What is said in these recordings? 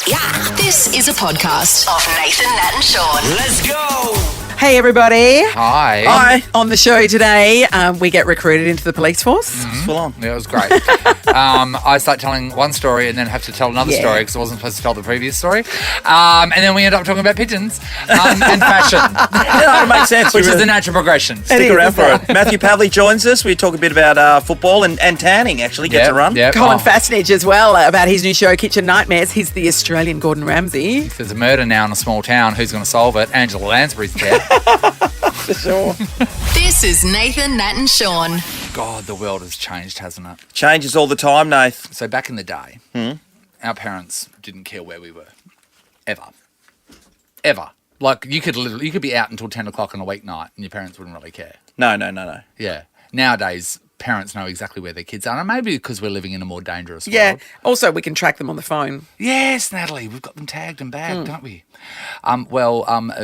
Yeah. This is a podcast of Nathan, Nat and Sean. Let's go. Hey, everybody. Hi. Hi. On the show today, we get recruited into the police force. Full on. Yeah, it was great. I start telling one story and then have to tell another story because I wasn't supposed to tell the previous story. And then we end up talking about pigeons and fashion. Yeah, it makes sense. Which is the natural progression. Stick around for it. Matthew Pavley joins us. We talk a bit about football and tanning, actually. Gets a run. Yep. Colin Fassnage as well, about his new show, Kitchen Nightmares. He's the Australian Gordon Ramsay. If there's a murder now in a small town, who's going to solve it? Angela Lansbury's dead. For sure. This is Nathan, Nat and Sean. God, the world has changed, hasn't it? Changes all the time, Nath. So back in the day, our parents didn't care where we were. Ever. Like, you could be out until 10 o'clock on a weeknight and your parents wouldn't really care. No. Yeah. Nowadays, parents know exactly where their kids are. And maybe because we're living in a more dangerous Yeah. world. Also, we can track them on the phone. Yes, Natalie, we've got them tagged and bagged, don't we?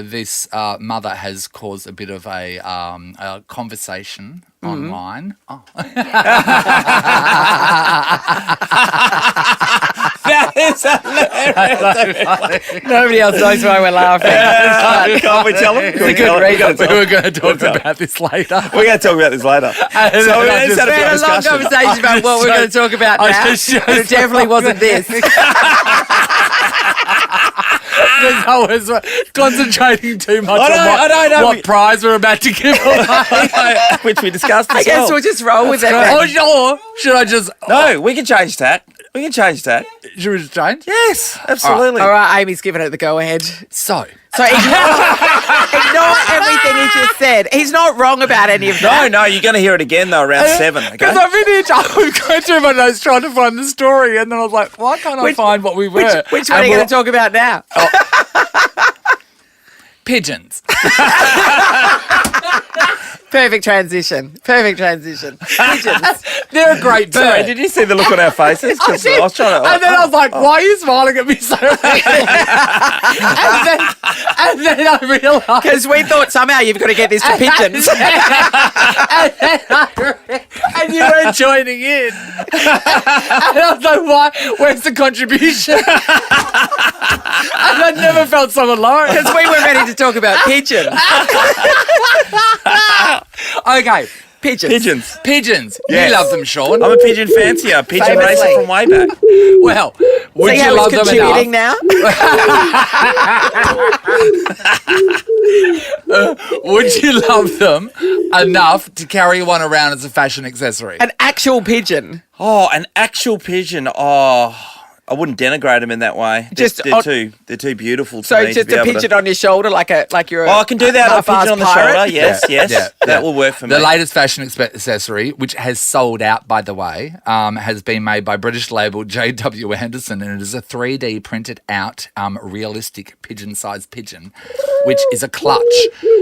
This mother has caused a bit of a conversation online. Oh. That is hilarious. Nobody else knows why we're laughing. Can't we tell them? It's a good reason. We were going to talk about this later. We're going to talk about this later. So We had a long conversation about what we're going to talk about now. And it definitely wasn't this. I was concentrating too much on what prize we're about to give away. Which we discussed as I guess well. we'll just roll with it. Oh, sure. Should I just... No, we can change that. Should we just change? Yes, absolutely. All right, Amy's giving it the go-ahead. So Ignore everything he just said. He's not wrong about any of that. No, you're going to hear it again, though, around 7. Okay? Because I've been here, I was going through my notes trying to find the story, and then I was like, why can't I find what we were? Which one are you going to talk about now? Pigeons. Perfect transition. Pigeons. They're a great bird. Sorry, did you see the look on our faces? 'Cause I was trying to... And then I was like, why are you smiling at me so much? and then I realised... Because we thought somehow you've got to get this to pigeons. and you weren't joining in. And I was like, why? Where's the contribution? And I never felt so alone. Because we were ready to talk about pigeons. Okay. Pigeons. Pigeons. Yes. You love them, Sean. I'm a pigeon fancier, pigeon Famously. racer from way back. Well, would See you how love he's them contributing enough? now? Would you love them enough to carry one around as a fashion accessory? An actual pigeon. Oh, an actual pigeon. Oh, I wouldn't denigrate them in that way. They're too beautiful to So me. just to be a able pigeon to... on your shoulder, like you're. Oh, I can do that. A pigeon on the shoulder. Yes. That will work for me. The latest fashion accessory, which has sold out, by the way, has been made by British label J.W. Anderson, and it is a 3D printed out realistic pigeon-sized pigeon, which is a clutch.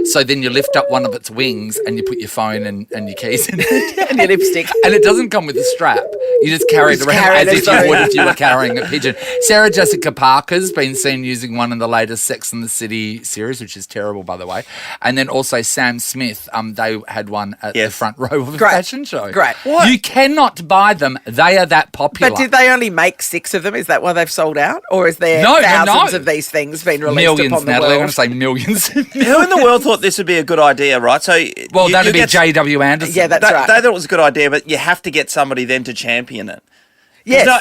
So then you lift up one of its wings and you put your phone and your keys in it. And your lipstick. And it doesn't come with a strap. You just carry it around as if you would if you were carrying a pigeon. Sarah Jessica Parker's been seen using one in the latest Sex and the City series, which is terrible, by the way. And then also Sam Smith, they had one at the front row of a fashion show. Great. What? You cannot buy them. They are that popular. But did they only make 6 of them? Is that why they've sold out? Or is there thousands of these things being released millions, upon the Natalie. I'm world? going to say millions. Who in the world thought this would be a good idea, right? So, that'd be J.W. Anderson. Yeah, that's right. They thought it was a good idea, but you have to get somebody then to champion it. Yes. No,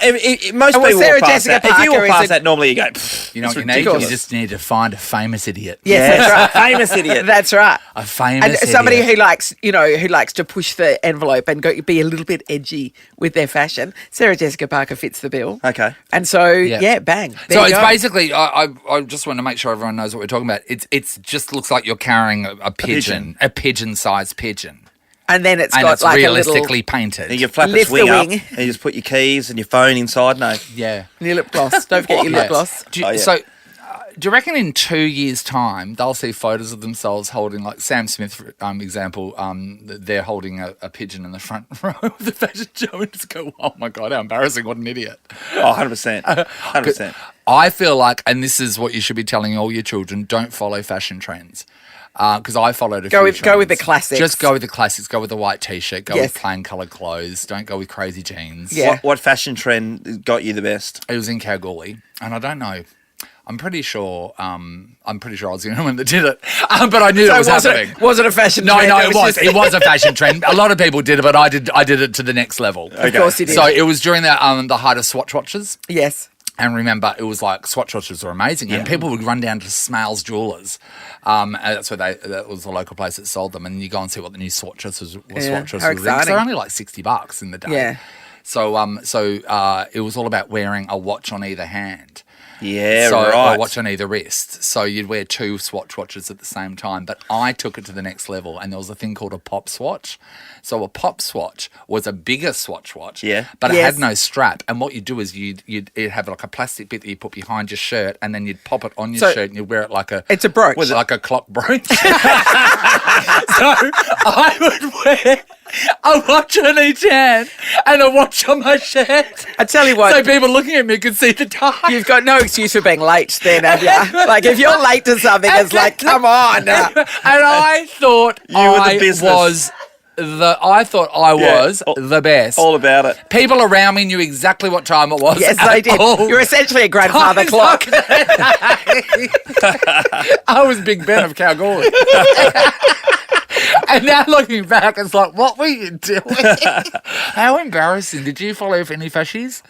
most people Sarah walk past Jessica that. If you Parker walk is past that, normally you go, You know what you need? ridiculous. You just need to find a famous idiot. Yes, that's right. famous idiot. That's right. A famous And somebody idiot. who likes to push the envelope and be a little bit edgy with their fashion. Sarah Jessica Parker fits the bill. Okay. And so, bang. So it's basically, I just want to make sure everyone knows what we're talking about. It's just looks like you're carrying a pigeon-sized pigeon. And then it's And got it's like realistically a painted. And you flap Lift its wing the up, wing. and you just put your keys and your phone inside. No. Yeah. little lip gloss. Don't forget your lip gloss. So, do you reckon in 2 years' time they'll see photos of themselves holding, like Sam Smith, for example, they're holding a pigeon in the front row of the fashion show and just go, oh my God, how embarrassing, what an idiot. Oh, 100%. 100%. I feel like, and this is what you should be telling all your children, don't follow fashion trends. Because I followed a few trends. Go with the classics. Just go with the classics. Go with the white T-shirt. Go Yes. with plain coloured clothes. Don't go with crazy jeans. Yeah. What fashion trend got you the best? It was in Kalgoorlie, and I don't know. I'm pretty sure. I was the only one that did it, but I knew that was happening. Was it a fashion No, trend? no, it was. It was a fashion trend. A lot of people did it, but I did it to the next level. Of course you did. So it was during the height of Swatch watches. Yes. And remember, it was like Swatch watches were amazing, and people would run down to Smales Jewelers. And that's where that was the local place that sold them, and you go and see what the new Swatch watches How were. exciting. They're only like $60 in the day. Yeah. So it was all about wearing a watch on either hand. Yeah, So right. a watch on either wrist. So you'd wear two Swatch watches at the same time. But I took it to the next level, and there was a thing called a pop swatch. So a pop swatch was a bigger Swatch watch, but it Yes. had no strap. And what you do is you'd have like a plastic bit that you put behind your shirt, and then you'd pop it on your So- shirt, and you'd wear it like a It's a brooch. was it like a clock brooch? So I would wear a watch on each hand and a watch on my shirt. I tell you what. So people looking at me could see the time. You've got no excuse for being late then, have you? Like, if you're late to something, it's like, come on. And I thought You were the business. I thought I was the best. All about it. People around me knew exactly what time it was. Yes, at they did. all You're essentially a grandfather times clock. of the day. I was Big Ben of Kalgoorlie. And now looking back, it's like, what were you doing? How embarrassing. Did you follow any fashies?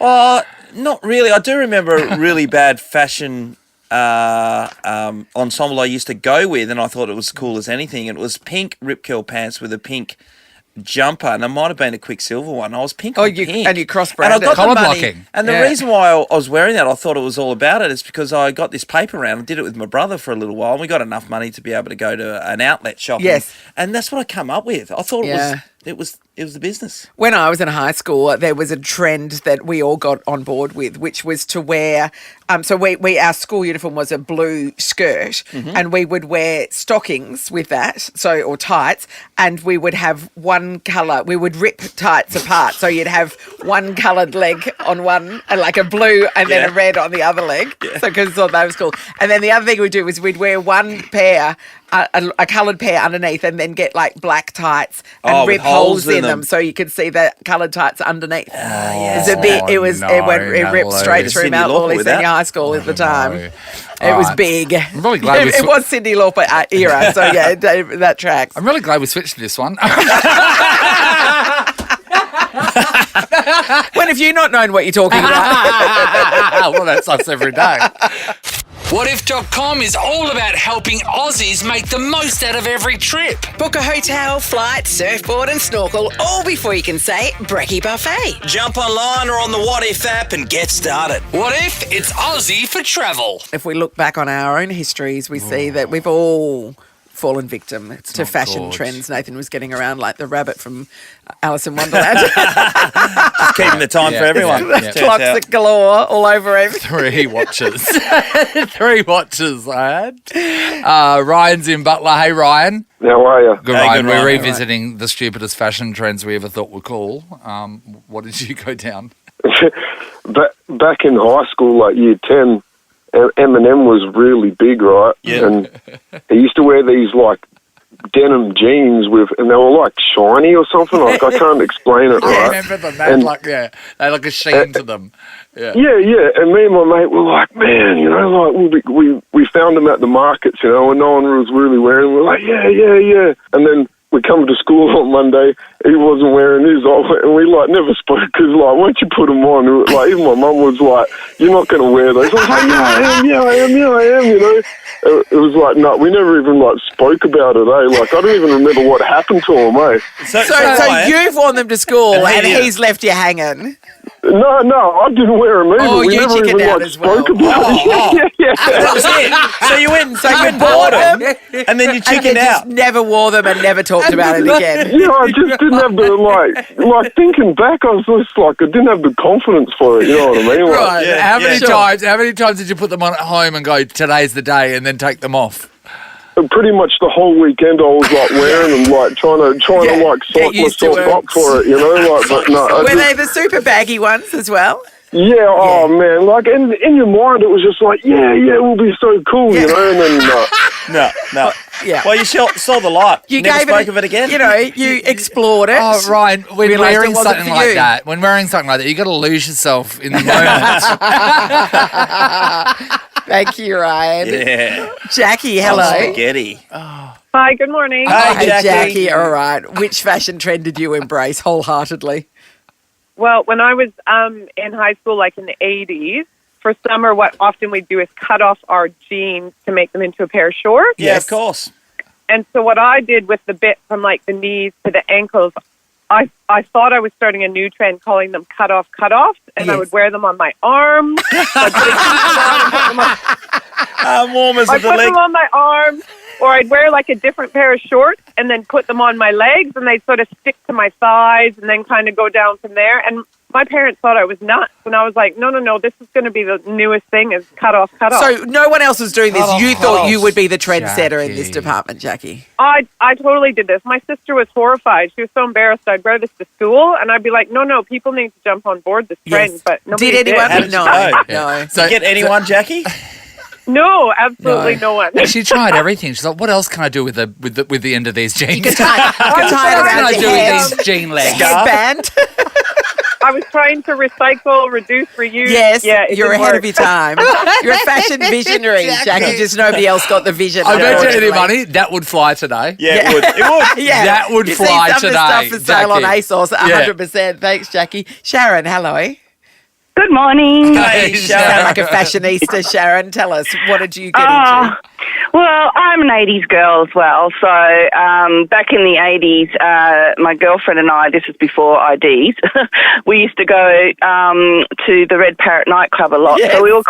Not really. I do remember a really bad fashion ensemble I used to go with, and I thought it was cool as anything. It was pink rip curl pants with a pink jumper, and it might have been a Quicksilver one. I was pink on pink. And you cross-branded. And I got Colour the money. blocking. And the Yeah. reason why I was wearing that, I thought it was all about it, is because I got this paper round. I did it with my brother for a little while, and we got enough money to be able to go to an outlet shop. Yes. And that's what I come up with. I thought it was the business. When I was in high school, there was a trend that we all got on board with, which was to wear. So our school uniform was a blue skirt, and we would wear stockings with that, or tights, and we would have one colour. We would rip tights apart, so you'd have one coloured leg on one, and like a blue, and then a red on the other leg. So because I thought that was cool. And then the other thing we'd do was we'd wear one pair. A coloured pair underneath, and then get like black tights and rip with holes holes in in them, so you could see the coloured tights underneath. yes. It was a bit. It was. no, it ripped straight Natalie. through Cyndi Mount Lauper Lawley with Senior that. High School at the time. No. It was Alright. big. I'm really glad we it was Cyndi Lauper era. So yeah, that tracks. I'm really glad we switched to this one. When have you not known what you're talking about? Well, that's us every day. Whatif.com is all about helping Aussies make the most out of every trip. Book a hotel, flight, surfboard and snorkel all before you can say brekkie buffet. Jump online or on the What If app and get started. What if it's Aussie for travel? If we look back on our own histories, we see that we've all fallen victim to not fashion good. trends. Nathan was getting around like the rabbit from Alice in Wonderland. Keeping the time for everyone. Yeah. Clocks at galore all over him. 3 watches. 3 watches I had. Ryan's in Butler. Hey, Ryan. How are you? Good, Hey, Ryan. good, We're Ryan. revisiting the stupidest fashion trends we ever thought were cool. What did you go down? Back in high school, like year 10, Eminem was really big, right? Yeah. And he used to wear these, like, denim jeans with, and they were, like, shiny or something. Like, I can't explain it, I right? remember them. They had they had like a sheen to them. Yeah. Yeah. And me and my mate were like, man, you know, like, we found them at the markets, you know, and no one was really wearing them. We're like, yeah. And then we come to school on Monday, he wasn't wearing his, and we, like, never spoke, because, like, once you put them on, like, even my mum was like, you're not going to wear those. I was like, yeah, I am, you know. It was like, no, we never even, like, spoke about it, eh? Like, I don't even remember what happened to him, eh? So Ryan, you've worn them to school, And and he did. he's left you hanging. No, I didn't wear them either. Oh, we you never chickened even, out like, as well. spoke about it. Yeah. that was it. So you went bought bought them, and then you And you chickened just out. never wore them and never talked about it again. Yeah, I just didn't have the, like thinking back, I was just like, I didn't have the confidence for it, you know what I mean? Like, Right. Yeah, how many yeah. times did you put them on at home and go, today's the day, and then take them off? pretty much the whole weekend I was like wearing them, like trying to like get psych used to myself it. up for it, you know, like, but no. Were they the super baggy ones as well? Yeah, oh man, like in your mind it was just like, yeah, we'll be so cool, you know, and then No. Yeah. Well, you saw the light. You Never gave spoke of it again. You know, you explored it. Oh, Ryan, when Realised it wearing wasn't something for like you. that, you got to lose yourself in the moment. Thank you, Ryan. Yeah. Jackie, hello. Spaghetti. Hi, good morning. Hey, Hey, Jackie. Jackie, all right. Which fashion trend did you embrace wholeheartedly? Well, when I was in high school, like in the 80s, for summer, what often we do is cut off our jeans to make them into a pair of shorts. Yeah, of course. And so what I did with the bit from like the knees to the ankles, I thought I was starting a new trend calling them cutoffs, and I would wear them on my arms. Warmers I'd of the put leg. them on my arms, or I'd wear like a different pair of shorts and then put them on my legs, and they'd sort of stick to my thighs and then kind of go down from there. And my parents thought I was nuts, and I was like, no, this is going to be the newest thing is cut off. So no one else was doing this. You thought you would be the trendsetter in this Jackie. department, Jackie. I totally did this. My sister was horrified. She was so embarrassed. I'd wear this to school, and I'd be like, no, people need to jump on board this trend. Yes. But nobody Did anyone? How did you No, know? no. So, Get anyone, Jackie? No, absolutely no one. she tried everything. She's like, what else can I do with the end of these jeans? You tie it What can around I your do hair. with these jean legs? Headband. I was trying to recycle, reduce, reuse. Yes, yeah, it you're didn't ahead work. of your time. You're a fashion visionary, Jackie. Just nobody else got the vision. I bet you any unfortunately. money, that would fly today. Yeah, it would. It would. Yeah, That would you fly see some today, of the stuff for sale on Jackie. ASOS, 100%. Thanks, Jackie. Sharon, hello. Good morning. Hey, Sound Sharon. like a fashionista, Sharon. Tell us, what did you get into? Well, I'm an 80s girl as well. So back in the 80s, my girlfriend and I, this was before IDs, we used to go to the Red Parrot nightclub a lot. Yes. So we were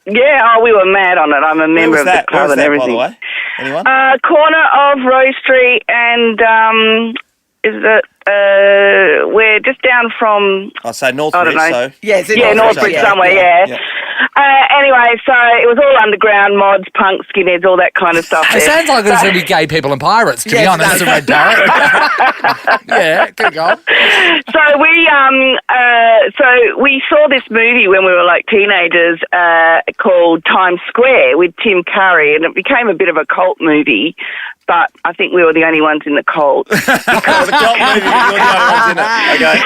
we were mad on it. I'm a member Where was of that? the club Where was and that, everything. by the way? Anyone? Corner of Rose Street and we're just down from... I'll say I don't Northbridge, know. so... Yeah, it's in Yeah, Northbridge, Northbridge yeah. somewhere, yeah. Anyway, so it was all underground, mods, punks, skinheads, all that kind of stuff. It there. sounds like it's going to be gay people and pirates, to be Yes, honest, it Red Parrot. Yeah, keep going. So we saw this movie when we were like teenagers called Times Square with Tim Curry, and it became a bit of a cult movie. But I think we were the only ones in the cult. The cult movie, you're the only ones in it. Okay.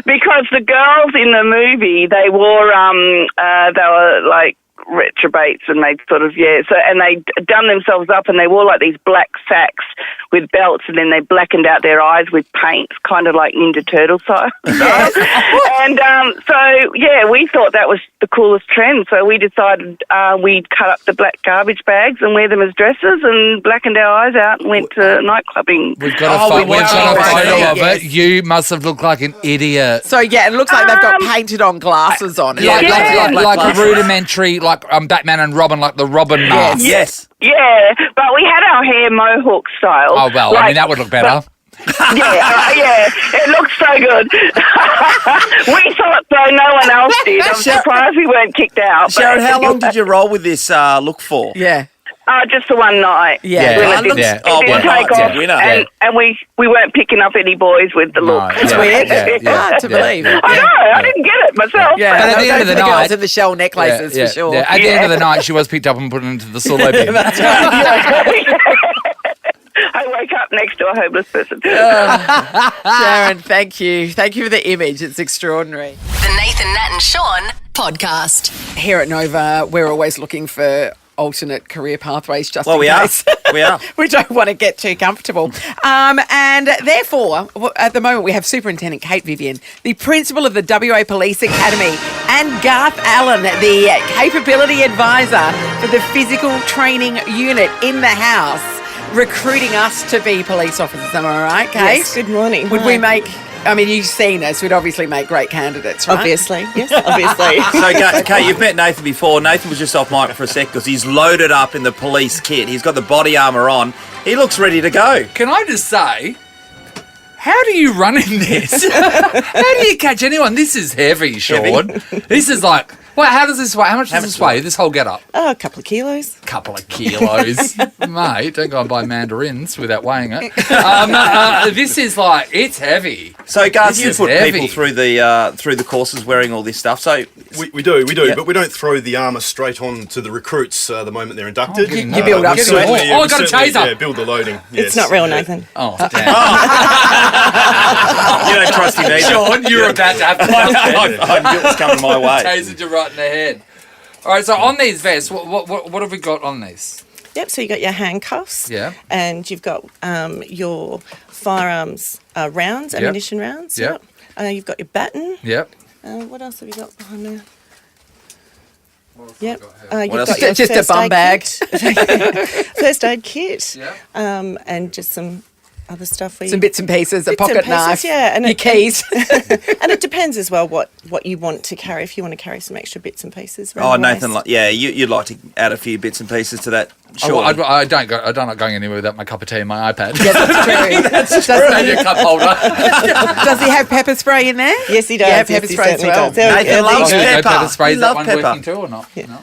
Because the girls in the movie, they wore, they were like retrobates, and they sort of, and they done themselves up, and they wore like these black sacks with belts, and then they blackened out their eyes with paint, kind of like Ninja Turtle style. And we thought that was the coolest trend, so we decided we'd cut up the black garbage bags and wear them as dresses and blackened our eyes out and went to nightclubbing. We've got a photo of Yes. it. You must have looked like an idiot. So, yeah, it looks like they've got painted on glasses on it. Like a rudimentary, like Batman and Robin, like the Robin mask. Yes. Yeah, but we had our hair mohawk style. Oh, well, I mean, that would look better. It looks so good. We thought so, no one else did. I'm surprised we weren't kicked out. Sharon, how long did you roll with this look for? Yeah. Just the one night. Yeah. When That it looks- didn't, oh, it didn't one take night, off, winner. and we weren't picking up any boys with the look. It's weird. Hard to believe. I know, I didn't get it myself. Yeah, But at the end of the girls night- in the shell necklaces for sure. Yeah. At the end of the night, she was picked up and put into the solo bin. I woke up next to a homeless person. Sharon, thank you. Thank you for the image. It's extraordinary. The Nathan, Nat and Sean podcast. Here at Nova, we're always looking for alternate career pathways just in We are. case. We are. We don't want to get too comfortable. And therefore, at the moment, we have Superintendent Kate Vivian, the principal of the WA Police Academy, and Garth Allen, the capability advisor for the physical training unit in the house, recruiting us to be police officers. Am I right, Kate? Yes, good morning. Would Hi. we make... I mean, you've seen us. We'd obviously make great candidates, right? Obviously, yes, obviously. So, Kate, you've met Nathan before. Nathan was just off mic for a sec because he's loaded up in the police kit. He's got the body armour on. He looks ready to go. Can I just say, how do you run in this? How do you catch anyone? This is heavy, Sean. This is like Well, how does this weigh? How much does this weigh? This whole get-up? A couple of kilos. Couple of kilos. Mate, don't go and buy mandarins without weighing it. This is like, it's heavy. So, guys, you is put heavy. people through the courses wearing all this stuff. So We do, Yeah. but we don't throw the armour straight on to the recruits the moment they're inducted. You build up to it. Yeah, Oh, I we got a certainly, taser. Yeah, build the loading. Yes. It's not real, Nathan. Oh, damn. you don't trust him either. Sean, you're about to have to I knew it was coming my way. tasered you right in the head. All right, so on these vests, what have we got on these? Yep, so you got your handcuffs. Yeah. And you've got your firearms rounds, ammunition rounds. Yep. You've got your baton. Yep. What else have you got behind there? Yep. What You've else? got your Just a first bum aid bag. kit. First aid kit. Yeah. And just some other stuff. Some bits and pieces, a Bits and pocket pieces, knife, yeah, and your keys. And it depends as well what you want to carry. If you want to carry some extra bits and pieces. around Oh, the Nathan, waist. you'd like to add a few bits and pieces to that. Oh, Sure. I don't like going anywhere without my cup of tea and my iPad. Yeah, that's true. Maybe a cup holder. Does he have pepper spray in there? Yes, he does. You have Yes, pepper he spray as certainly well. does. There we Nathan go. loves There you go. pepper. Pepper spray, You is that love one pepper. working too or not? Yeah. No.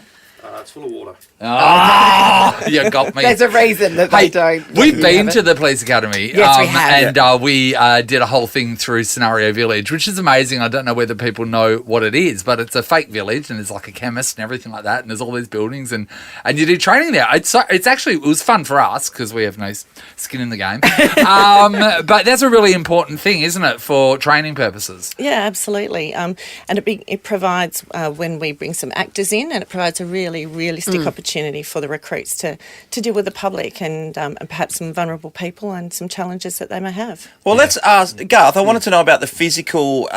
It's full of water. Ah, you got me. There's a reason that they don't. We've been to the police academy. Yes, we have. And we did a whole thing through Scenario Village, which is amazing. I don't know whether people know what it is, but it's a fake village and there's like a chemist and everything like that. And there's all these buildings and you do training there. It's actually, it was fun for us because we have no skin in the game. But that's a really important thing, isn't it, for training purposes? Yeah, absolutely. And it provides, when we bring some actors in, and it provides a really realistic opportunity for the recruits to deal with the public and perhaps some vulnerable people and some challenges that they may have. Well, let's ask Garth. I wanted to know about the physical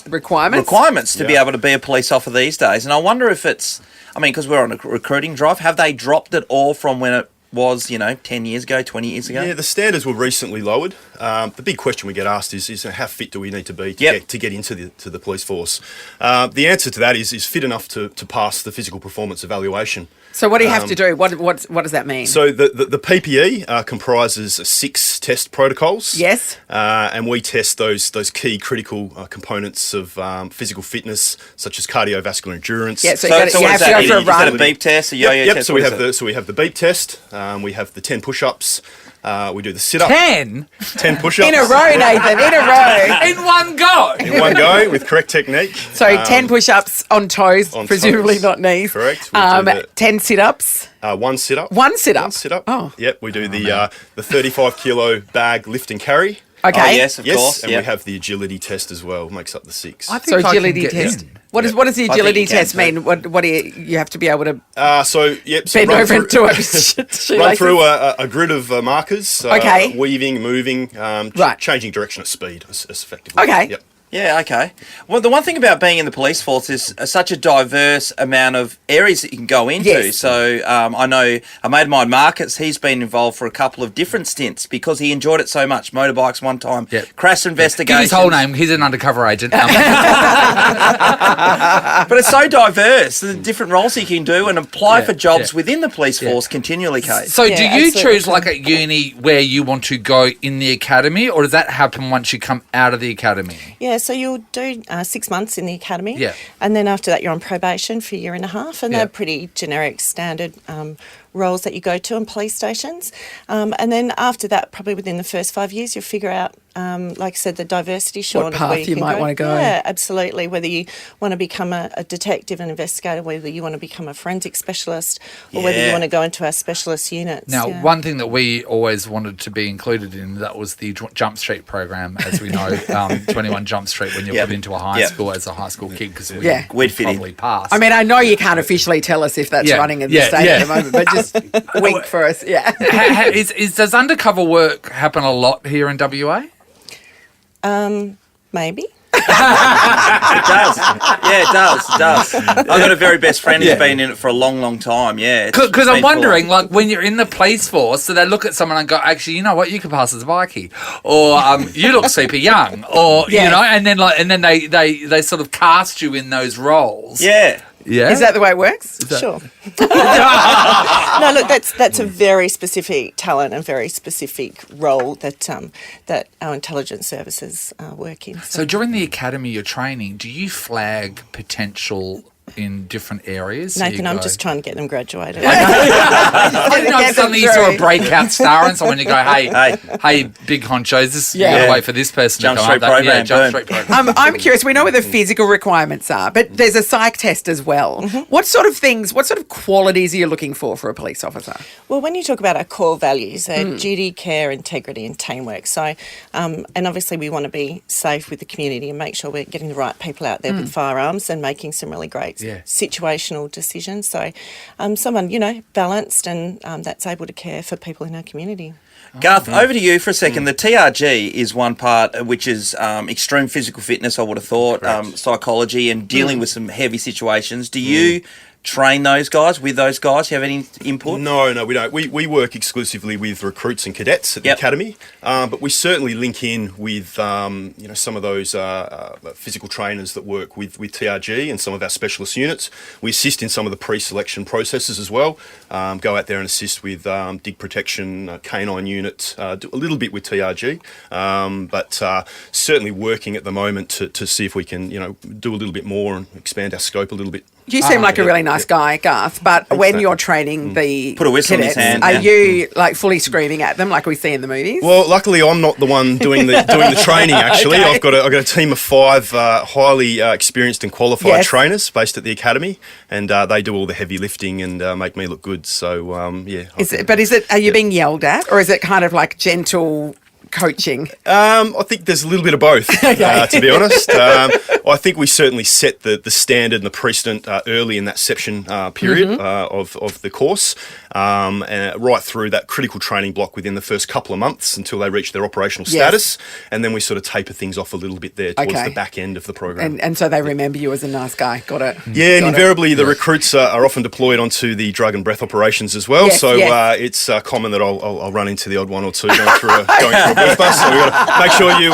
Requirements to be able to be a police officer these days, and I wonder if it's. I mean, because we're on a recruiting drive, have they dropped it all from when it was, 10 years ago, 20 years ago? Yeah, the standards were recently lowered. The big question we get asked is how fit do we need to be to get into the police force? The answer to that is fit enough to pass the physical performance evaluation. So what do you have to do? What does that mean? So the PPE comprises 6 test protocols. Yes. And we test those key critical components of physical fitness, such as cardiovascular endurance. Yeah, so So you what have is to that? go for a Is that a run. beep test, a yo-yo Yep. test? So What we is have it? the beep test. We have the 10 push-ups. We do the sit-up. 10 10 push-ups. In a row, Nathan, in a row. in one go. In one go with correct technique. So 10 push-ups on toes, on presumably toes. not knees. Correct. We do the- 10 sit-ups. One sit-up. One sit-up? One sit-up. Oh. Yep. We do the 35-kilo bag lift and carry. Okay. Oh, yes, of course. And yep. we have the agility test as well. Makes up the 6. I So think I can agility get test. in. What does the think agility you can test too. mean? What do you have to be able to So bend run over through- into it? Run through a grid of markers. Okay. Weaving, moving, Right. changing direction at speed as effectively. Okay. Yep. Yeah, okay. Well, the one thing about being in the police force is such a diverse amount of areas that you can go into. Yes. So I know a mate of mine, Marcus, he's been involved for a couple of different stints because he enjoyed it so much. Motorbikes one time, Yep. crash Give investigations. his whole name. He's an undercover agent. But it's so diverse, the different roles he can do and apply Yeah, for jobs yeah. within the police force continually, Kate. So Yeah, do you absolutely. choose like at uni where you want to go in the academy, or does that happen once you come out of the academy? Yeah, so you'll do 6 months in the academy. Yeah. And then after that, you're on probation for a year and a half. And Yeah. they're pretty generic, standard roles that you go to in police stations. And then after that, probably within the first 5 years, you'll figure out, like I said, the diversity, Sean. of path where you can might wanna go. Yeah, absolutely. Whether you want to become a detective, an investigator, whether you want to become a forensic specialist, or whether you Yeah. want to go into our specialist units. Now, yeah. one thing that we always wanted to be included in, that was the Jump Street program, as we know, 21 Jump Street, when you're Yep. put into a high Yep. school as a high school kid, because Yeah. We'd fit in. probably pass. I mean, I know you can't officially tell us if that's Yeah, running in the yeah, state yeah. at the moment, but just wink for us. Yeah. Does undercover work happen a lot here in WA? Maybe. It does. Yeah, it does. It does. I've got a very best friend who's been in it for a long, long time. Yeah. it's Because been I'm full wondering, on. like, when you're in the police force, so they look at someone and go, actually, you know what, you could pass as a bikie, or you look super young, or Yeah. you know, and then they sort of cast you in those roles. Yeah. Yeah. Is that the way it works? Sure. No, look, that's a very specific talent and very specific role that that our intelligence services work in. So during the academy, you're training, do you flag potential in different areas? So Nathan, you I'm go- just trying to get them graduated. I didn't know suddenly you saw a breakout star and someone you go, hey, big honchos, this you gotta wait for this person Jump to come Street up. program, Jump boom. Street program. I'm curious. We know what the physical requirements are, but there's a psych test as well. What sort of qualities are you looking for a police officer? Well, when you talk about our core values, they're duty, care, integrity and teamwork. So, and obviously we want to be safe with the community and make sure we're getting the right people out there with firearms and making some really great situational decisions. So someone, balanced and that's able to care for people in our community. Garth, over to you for a second. The TRG is one part, which is extreme physical fitness, I would have thought, psychology and dealing with some heavy situations. Do you train those guys, with those guys? Do you have any input? No, we don't. We work exclusively with recruits and cadets at the academy, but we certainly link in with some of those physical trainers that work with TRG and some of our specialist units. We assist in some of the pre-selection processes as well. Go out there and assist with dig protection, canine unit, do a little bit with TRG, but certainly working at the moment to see if we can do a little bit more and expand our scope a little bit. You seem like a really nice guy, Garth, but when you're training the Put a whistle in his cadets, hand, are you like fully screaming at them like we see in the movies? Well, luckily I'm not the one doing the training. Actually, Okay. I've got a team of 5 highly experienced and qualified trainers based at the academy, and they do all the heavy lifting and make me look good. So Are you being yelled at, or is it kind of like gentle coaching? I think there's a little bit of both, to be honest. I think we certainly set the standard and the precedent early in that section period of the course, and right through that critical training block within the first couple of months until they reach their operational status, and then we sort of taper things off a little bit there towards the back end of the program. And so they remember you as a nice guy. Got it. Yeah, and invariably the recruits are often deployed onto the drug and breath operations as well. It's common that I'll run into the odd one or two going through a booth bus. So we've got to make sure you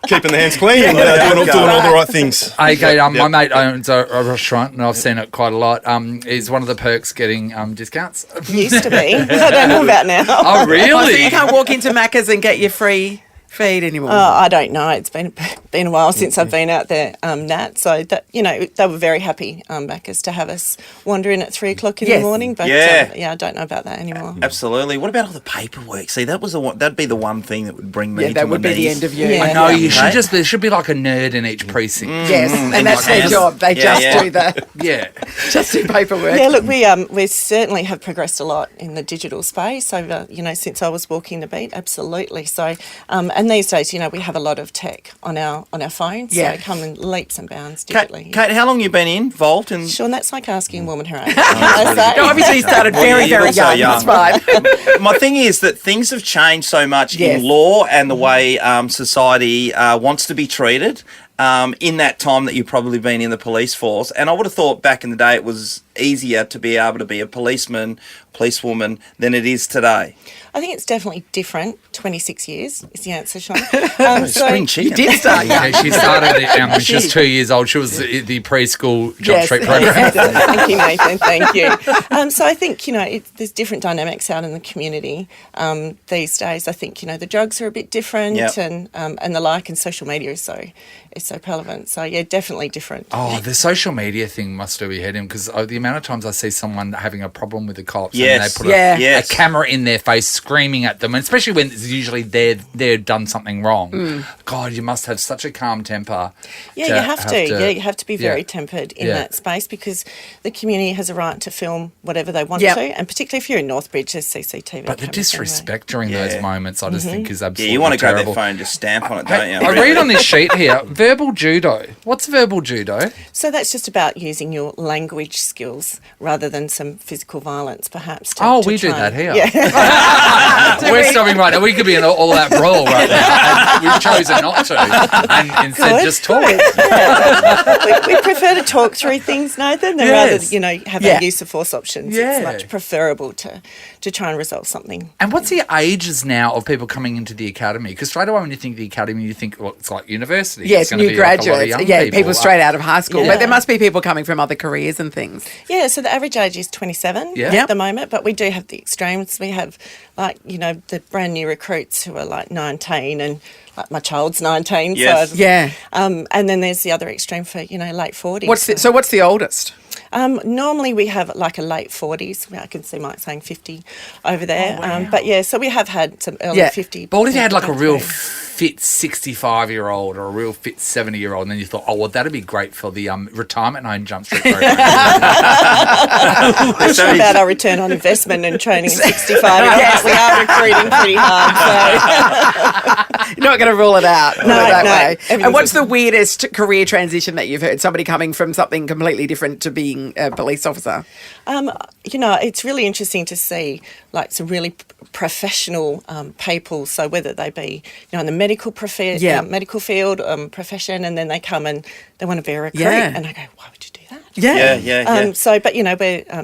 keeping the hands clean and doing all the right things. Okay, my mate owns a restaurant, and I've seen it quite a lot. Is one of the perks getting discounts? Used to be. I don't know about now. Oh, really? Oh, so you can't walk into Macca's and get your free feed anymore? I don't know. It's been a while since I've been out there, Nat. So that they were very happy, Macca's, to have us wander in at 3 o'clock in the morning. But I don't know about that anymore. Absolutely. What about all the paperwork? See, that'd be the one thing that would bring me. That would be the end of you. Yeah. I know you should there should be like a nerd in each precinct. Yes, and that's their job. They just do that. Yeah, just do paperwork. Yeah, look, we certainly have progressed a lot in the digital space over since I was walking the beat. Absolutely. So and these days, we have a lot of tech on our phones. So they come in leaps and bounds digitally. Kate, how long have you been involved in? Sean, that's like asking a woman her age. No, obviously you started very, very young. That's fine. My thing is that things have changed so much in law and the way society wants to be treated in that time that you've probably been in the police force. And I would have thought back in the day it was easier to be able to be a policeman, policewoman than it is today. I think it's definitely different. 26 years is the answer, Sean. Spring chicken. You did start young. she started when she was 2 years old. She was the preschool Jump Street program. Thank you, Nathan. Thank you. So I think, there's different dynamics out in the community these days. I think, the drugs are a bit different and the like, and social media is so prevalent. So, yeah, definitely different. Oh, the social media thing must do your head in, because the amount of times I see someone having a problem with the cops and they put a camera in their face screaming at them, and especially when it's usually they've done something wrong. God, you must have such a calm temper. Yeah, you have to. Yeah, you have to be very tempered in that space, because the community has a right to film whatever they want to, and particularly if you're in Northbridge, there's CCTV. But the disrespect during those moments, I just think is absolutely you want to terrible. grab their phone and just stamp on it, don't you? I read on this sheet here, verbal judo. What's verbal judo? So that's just about using your language skills rather than some physical violence, perhaps. We do that here. Yeah. We're stopping right now. We could be in all that brawl right now. We've chosen not to, and instead just talk. Yeah. We prefer to talk through things, Nathan, than rather have a use of force options. Yeah. It's much preferable to try and resolve something. And what's the ages now of people coming into the academy? Because straight away when you think the academy, you think it's like university. Yes, new graduates. Like people straight out of high school. But there must be people coming from other careers and things. Yeah, so the average age is 27 at the moment, but we do have the extremes. We have the brand new recruits who are like 19, and like my child's 19. Yes. So, and then there's the other extreme for late 40s. What's the oldest? Normally we have like a late 40s. I can see Mike saying 50 over there. But yeah, so we have had some early 50. But what if you had like a real fit 65-year-old or a real fit 70-year-old, and then you thought, oh, well, that'd be great for the retirement home jump street program. I'm sure about our return on investment and training at 65. Yes, we are recruiting pretty hard. So. You're not going to rule it out. No, way. And what's the weirdest career transition that you've heard? Somebody coming from something completely different to being a police officer? It's really interesting to see like some really professional people. So whether they be, in the medical medical field profession, and then they come and they want to be a recruit, and I go, why would you do that? Yeah.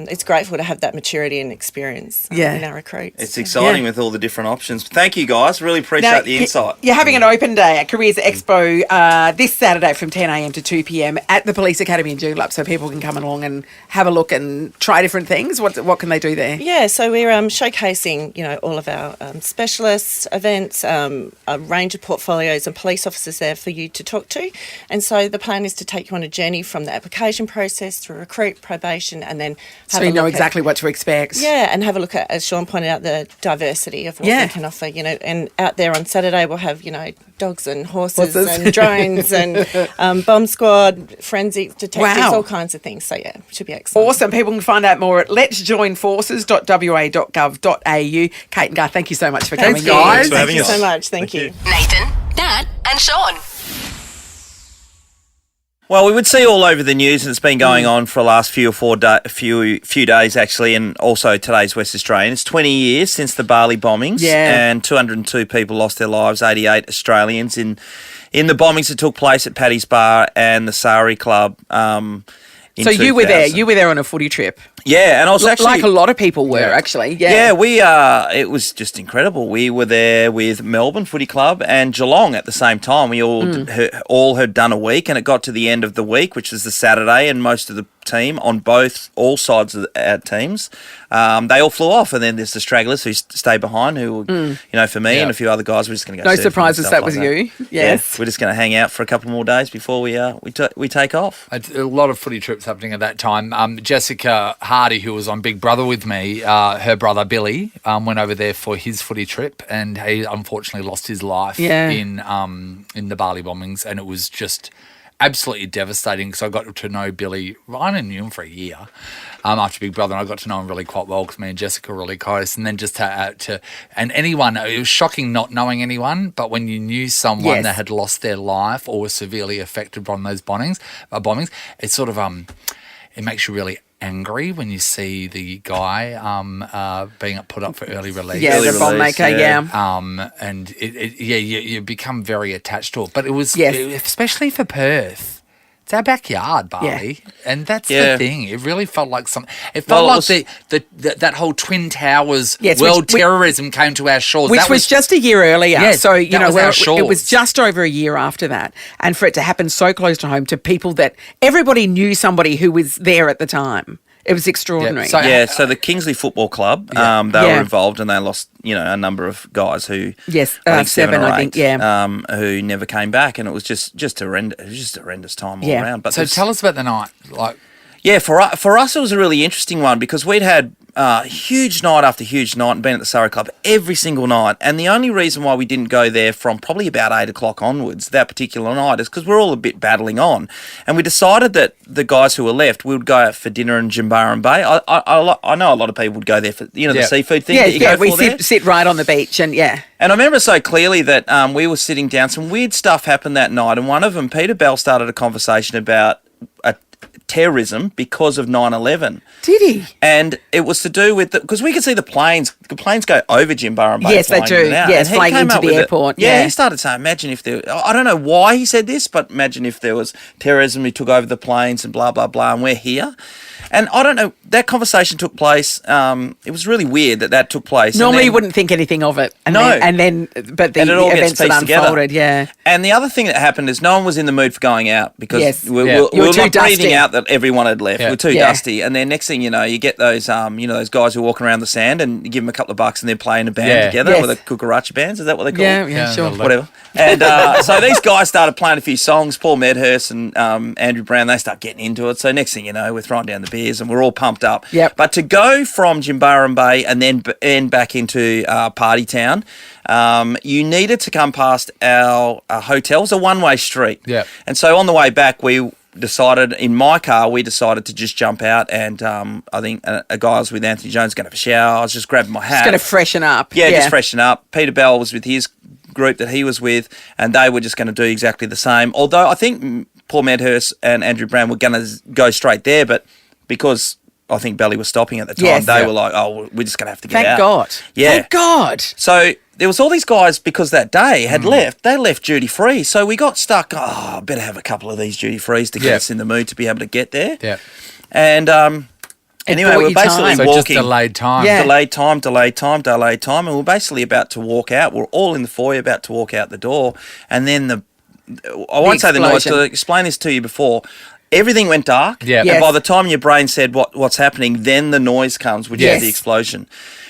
It's grateful to have that maturity and experience in our recruits. It's exciting with all the different options. Thank you, guys. Really appreciate the insight. You're having an open day at Careers Expo this Saturday from 10 a.m. to 2 p.m. at the Police Academy in Joondalup, so people can come along and have a look and try different things. What can they do there? Yeah, so we're showcasing, all of our specialist events, a range of portfolios and police officers there for you to talk to. And so the plan is to take you on a journey from the application process through recruit, probation, and then so you know exactly what to expect. Yeah, and have a look at, as Shaun pointed out, the diversity of what we can offer. And out there on Saturday we'll have dogs and horses and drones and bomb squad, forensic detectives, all kinds of things. So yeah, it should be excellent. Awesome. People can find out more at letsjoinforces.wa.gov.au. Kate and Gar, thank you so much for coming. Thanks, guys. Thanks for having us. Thank you so much. Thank you. Nathan, Nat, and Shaun. Well, we would see all over the news, and it's been going on for the last few days, actually, and also today's West Australian. It's 20 years since the Bali bombings, and 202 people lost their lives, 88 Australians in the bombings that took place at Paddy's Bar and the Sari Club. So you were there. You were there on a footy trip. Yeah, and I was actually... Like a lot of people were, actually. Yeah, it was just incredible. We were there with Melbourne Footy Club and Geelong at the same time. We all had done a week, and it got to the end of the week, which was the Saturday, and most of the team on all sides of our teams, they all flew off, and then there's the stragglers who stay behind, who, for me and a few other guys, we're just going to go. No surprises that was you. Yes, we're just going to hang out for a couple more days before we take off. A lot of footy trips happening at that time. Jessica Hardy, who was on Big Brother with me, her brother Billy went over there for his footy trip, and he unfortunately lost his life in the Bali bombings, and it was just absolutely devastating because I got to know Billy. I only knew him for a year after Big Brother, and I got to know him really quite well because me and Jessica were really close. And then just and anyone, it was shocking not knowing anyone, but when you knew someone that had lost their life or was severely affected by those bombings, it sort of it makes you really angry when you see the guy being put up for early release. Yeah, the bomb maker, and you become very attached to it. But it was, especially for Perth, it's our backyard, Bali, and that's the thing. It really felt like It felt like that whole Twin Towers world terrorism came to our shores, which was just a year earlier. Yes, so it was just over a year after that, and for it to happen so close to home to people that everybody knew somebody who was there at the time. It was extraordinary. So the Kingsley Football Club, they were involved, and they lost, a number of guys who, I think 7 or 8, who never came back, and it was just horrendous. It was just a horrendous time all around. But so tell us about the night, for us it was a really interesting one because we'd had huge night after huge night and been at the Surrey Club every single night, and the only reason why we didn't go there from probably about 8 o'clock onwards that particular night is because we're all a bit battling on, and we decided that the guys who were left, we would go out for dinner in Jimbaran Bay. I know a lot of people would go there for the seafood thing. We sit right on the beach, and and I remember so clearly that we were sitting down. Some weird stuff happened that night, and one of them, Peter Bell, started a conversation about terrorism because of 9/11. Did he? And it was to do with because we could see the planes. The planes go over Jimbaran Bay. Yes, they do. Yes, flying into the airport. He started saying, imagine if there... I don't know why he said this, but imagine if there was terrorism who took over the planes and blah, blah, blah, and we're here. And I don't know, that conversation took place. It was really weird that took place. Normally you wouldn't think anything of it. But the events that unfolded, And the other thing that happened is no one was in the mood for going out because we were not breathing out that everyone had left. We were too dusty. And then next thing you know, you get those, those guys who are walking around the sand and you give them a couple of bucks and they're playing a band together with the kookarucha bands. Is that what they call it? Yeah, sure. Whatever. And so these guys started playing a few songs. Paul Medhurst and Andrew Brown, they start getting into it. So next thing you know, we're throwing down the beer beers, and we're all pumped up. Yep. But to go from Jimbaran Bay and then end back into Party Town, you needed to come past our hotel. It was a one-way street. Yep. And so on the way back, we decided to just jump out, and I think a guy was with Anthony Jones going to have a shower. I was just grabbing my hat. Just going to freshen up. Yeah, just freshen up. Peter Bell was with his group that he was with, and they were just going to do exactly the same. Although I think Paul Medhurst and Andrew Brown were going to go straight there, but because I think Belly was stopping at the time, they were like, oh, we're just going to have to get out. Thank God. Yeah. Thank God. So there was all these guys, because that day had left. They left duty free. So we got stuck. Oh, I better have a couple of these duty frees to get us in the mood to be able to get there. Yeah. And anyway, we're basically so walking. just delayed time. Yeah. Delayed time. And we're basically about to walk out. We're all in the foyer about to walk out the door. And then I won't say the noise, to explain this to you before. Everything went dark. Yeah. And by the time your brain said what's happening, then the noise comes, which is the explosion.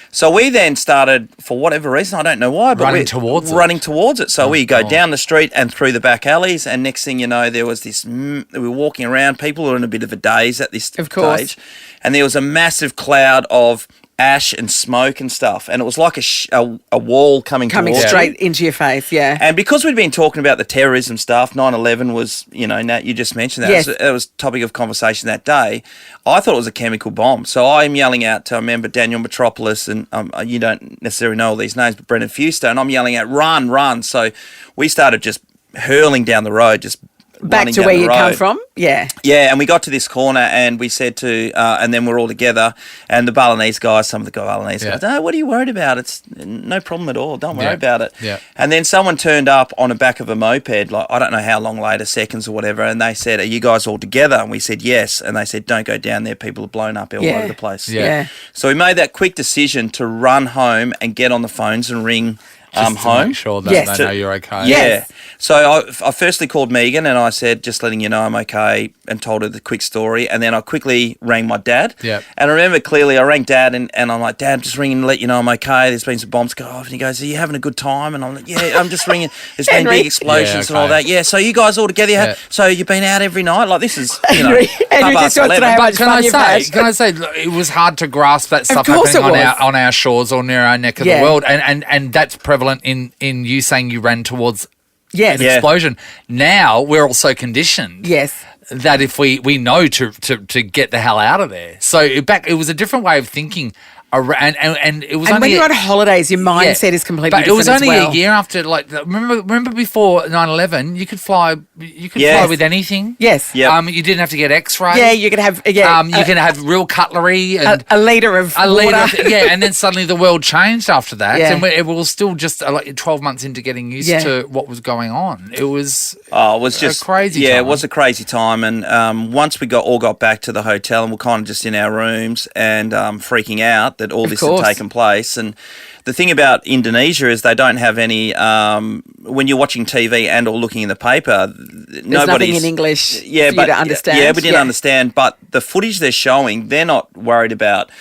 So we then started, for whatever reason, I don't know why, but running towards it. So we go down the street and through the back alleys, and next thing you know, there was this, we were walking around, people were in a bit of a daze at this stage, and there was a massive cloud of ash and smoke and stuff, and it was like a wall coming straight into your face. Yeah. And because we'd been talking about the terrorism stuff, 9/11 was, Nat, you just mentioned that. Yes. It was topic of conversation that day. I thought it was a chemical bomb, so I'm yelling out to, I remember Daniel Metropolis, and you don't necessarily know all these names, but Brendan Fuster, and I'm yelling out, run, run. So we started just hurling down the road, just back to where you come from. Yeah. Yeah, and we got to this corner, and we said to, and then we're all together, and the Balinese guys, some of the Balinese guys, no, what are you worried about? It's no problem at all. Don't worry about it. Yeah. And then someone turned up on the back of a moped, like I don't know how long later, seconds or whatever, and they said, are you guys all together? And we said, yes. And they said, don't go down there. People are blown up all over the place. Yeah. So we made that quick decision to run home and get on the phones and ring Just to home. make sure that they know you're okay. Yeah. So I firstly called Megan and I said, just letting you know I'm okay, and told her the quick story. And then I quickly rang my dad. Yeah. And I remember clearly I rang Dad and I'm like, Dad, I'm just ringing to let you know I'm okay. There's been some bombs go off. And he goes, are you having a good time? And I'm like, yeah, I'm just ringing. There's been big explosions and all that. Yeah. So you guys all together, so you've been out every night? Like this is, Henry just wants to know how much can fun you've had. I say, it was hard to grasp that stuff happening on our shores or near our neck of the world. And that's prevalent in you saying you ran towards an explosion. Now we're also conditioned. Yes. That if we know to get the hell out of there. So it was a different way of thinking. And it was and only when you're on holidays, your mindset is completely different. But it was only a year after. Like remember before 9/11, you could fly. You could fly with anything. Yes. Yep. You didn't have to get X-ray. Yeah, you could have. You can have real cutlery and a liter of water. And then suddenly the world changed after that, and Yeah. it was still just 12 months into getting used to what was going on. It was just a crazy. Yeah, time. it was a crazy time. And once we all got back to the hotel, and we're kind of just in our rooms and freaking out that all this had taken place. And the thing about Indonesia is they don't have any. When you're watching TV and or looking in the paper, there's nothing in English for you to understand. Yeah, we didn't understand. But the footage they're showing, they're not worried about.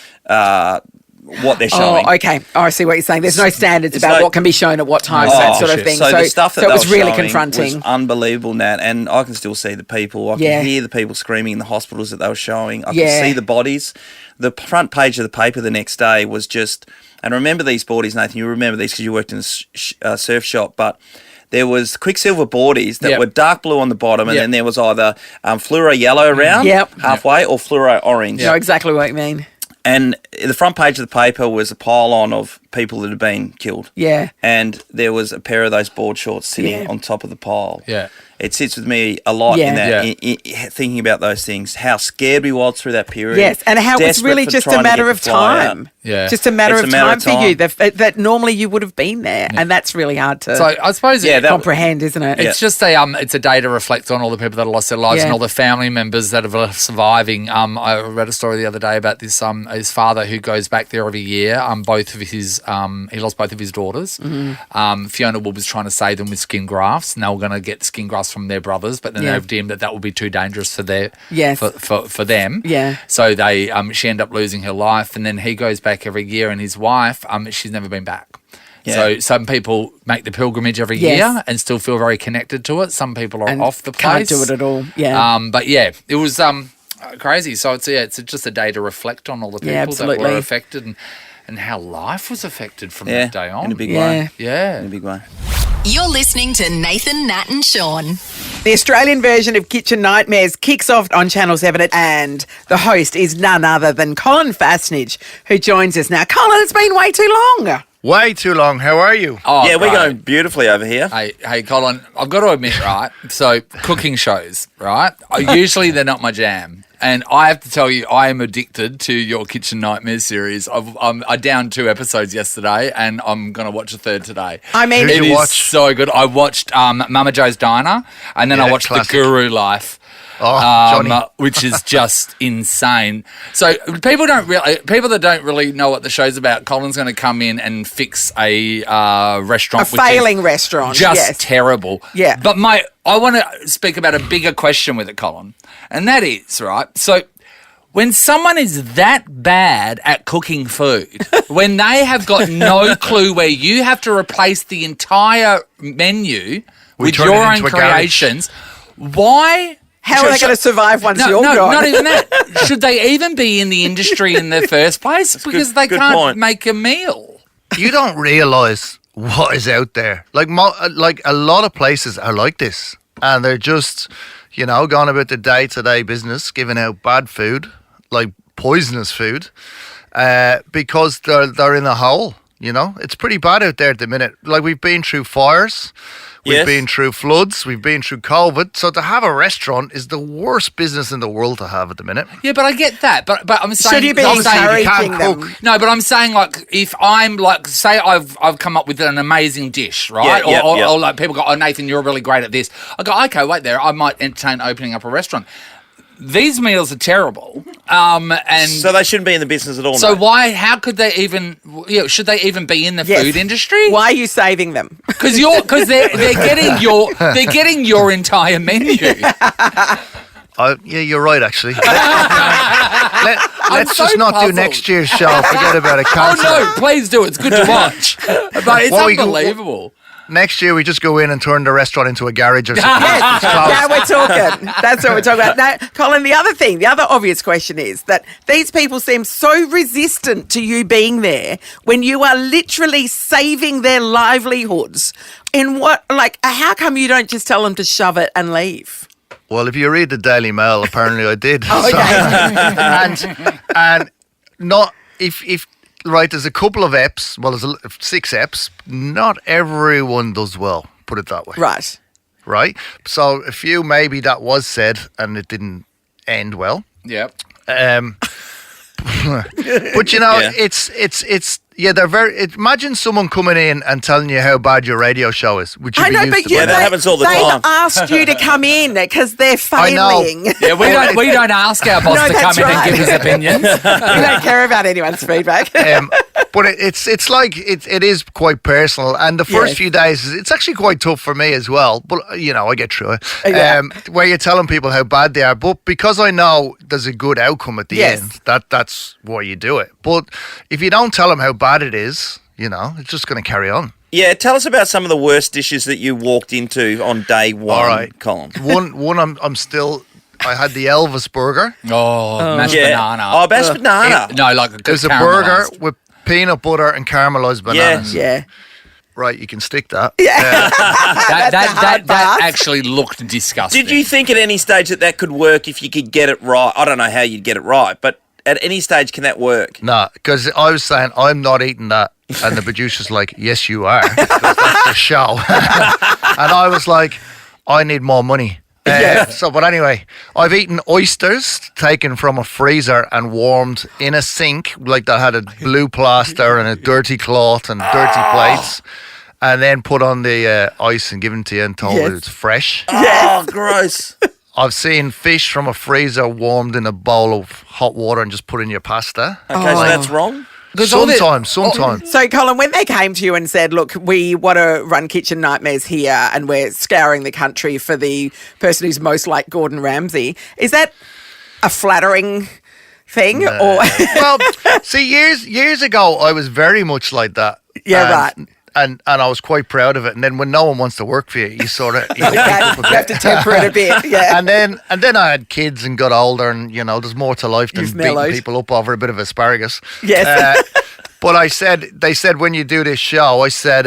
What they're showing. Oh, okay. I see what you're saying. There's no standards about what can be shown at what times, that sort of thing. So the stuff that it was really showing confronting. was unbelievable, Nat. And I can still see the people. I can hear the people screaming in the hospitals that they were showing. I can see the bodies. The front page of the paper the next day was just... And remember these boardies, Nathan. You remember these because you worked in a surf shop. But there was Quicksilver boardies that were dark blue on the bottom, and then there was either fluoro yellow around halfway or fluoro orange. I know exactly what you mean. And the front page of the paper was a pile-on of people that had been killed. Yeah. And there was a pair of those board shorts sitting on top of the pile. Yeah. It sits with me a lot in that, in thinking about those things, how scared we was through that period. Yes, and how it was really just a matter of time. Yeah. Just a matter of time for you. That normally you would have been there, and that's really hard to so I suppose comprehend, isn't it? It's just it's a day to reflect on all the people that have lost their lives and all the family members that are surviving. I read a story the other day about this his father who goes back there every year. Both of his he lost both of his daughters. Mm-hmm. Fiona Wood was trying to save them with skin grafts, and they were going to get skin grafts from their brothers, but then they've deemed that would be too dangerous for their for them. Yeah. So they she ended up losing her life, and then he goes back every year, and his wife she's never been back. Yeah. So some people make the pilgrimage every year and still feel very connected to it. Some people are off the place. Can't do it at all. Yeah. But yeah, it was. Crazy. So it's just a day to reflect on all the people that were affected and how life was affected from that day on. In a big way. Yeah. In a big way. You're listening to Nathan, Nat and Sean. The Australian version of Kitchen Nightmares kicks off on Channel 7 and the host is none other than Colin Fastnage, who joins us now. Colin, it's been way too long. Way too long. How are you? Oh, yeah, we're going beautifully over here. Hey, Colin, I've got to admit, right, so cooking shows, right, usually they're not my jam. And I have to tell you, I am addicted to your Kitchen Nightmares series. I downed 2 episodes yesterday, and I'm going to watch a third today. I mean, it is so good. I watched Mama Joe's Diner, and then I watched The Guru Life. Which is just insane. So people that don't really know what the show's about, Colin's going to come in and fix a restaurant, a failing restaurant, just terrible. Yeah, but I want to speak about a bigger question with it, Colin, and that is right. So when someone is that bad at cooking food, when they have got no clue where you have to replace the entire menu with your own creations, why? How are they going to survive once you're gone? Not even that. Should they even be in the industry in the first place? Because they can't make a meal. You don't realise what is out there. Like a lot of places are like this. And they're just, going about the day-to-day business, giving out bad food, like poisonous food, because they're in a hole, It's pretty bad out there at the minute. Like, we've been through fires. We've been through floods. We've been through COVID. So to have a restaurant is the worst business in the world to have at the minute. Yeah, but I get that. But I'm saying... Should you be encouraging them? No, but I'm saying, like, if I'm, like, say I've come up with an amazing dish, right? Or like, people go, oh, Nathan, you're really great at this. I go, okay, wait there. I might entertain opening up a restaurant. These meals are terrible, and so they shouldn't be in the business at all. So how could they even? Should they even be in the food industry? Why are you saving them? Because they're getting your entire menu. Yeah, you're right. Actually, let's just not puzzled. do next year's show. Forget about it. Cancel. Oh no, please do. It's good to watch, but it's unbelievable. Next year, we just go in and turn the restaurant into a garage or something. Now we're talking. That's what we're talking about. Now, Colin, the other obvious question is that these people seem so resistant to you being there when you are literally saving their livelihoods. How come you don't just tell them to shove it and leave? Well, if you read the Daily Mail, apparently I did. Okay. and not if. Right, there's a couple of EPs. Well, there's 6 EPs. Not everyone does well, put it that way. Right? So a few maybe that was said and it didn't end well. Yep. But it's they're very. Imagine someone coming in and telling you how bad your radio show is. Would you be used to that happens all the time. They asked you to come in because they're failing. I know. Yeah, we don't ask our boss to come in and give his opinions. We don't care about anyone's feedback. But it's like it is quite personal, and the first few days it's actually quite tough for me as well. But I get through it. Where you're telling people how bad they are, but because I know there's a good outcome at the end, that's why you do it. But if you don't tell them how bad it is, it's just going to carry on. Yeah, tell us about some of the worst dishes that you walked into on day one. All right, Colin. One I'm still. I had the Elvis burger. Mashed banana. Oh, mashed banana. There's a burger with peanut butter and caramelized bananas. Yeah. Right, you can stick that. Yeah. That actually looked disgusting. Did you think at any stage that could work if you could get it right? I don't know how you'd get it right, but at any stage can that work? No, because I was saying I'm not eating that, and the producer's like, yes, you are, because that's the show. And I was like, I need more money. But anyway, I've eaten oysters taken from a freezer and warmed in a sink, like that had a blue plaster and a dirty cloth and dirty plates, and then put on the ice and given to you and told you it's fresh. Oh, gross. I've seen fish from a freezer warmed in a bowl of hot water and just put in your pasta. Okay, so that's wrong? Sometimes. So, Colin, when they came to you and said, look, we want to run Kitchen Nightmares here and we're scouring the country for the person who's most like Gordon Ramsay, is that a flattering thing? Or Well, see, years ago, I was very much like that. Yeah, right. and I was quite proud of it. And then when no one wants to work for you, you sort of you have to temper it a bit. Yeah. And then I had kids and got older, and there's more to life than beating people up over a bit of asparagus. Yes. But they said when you do this show, I said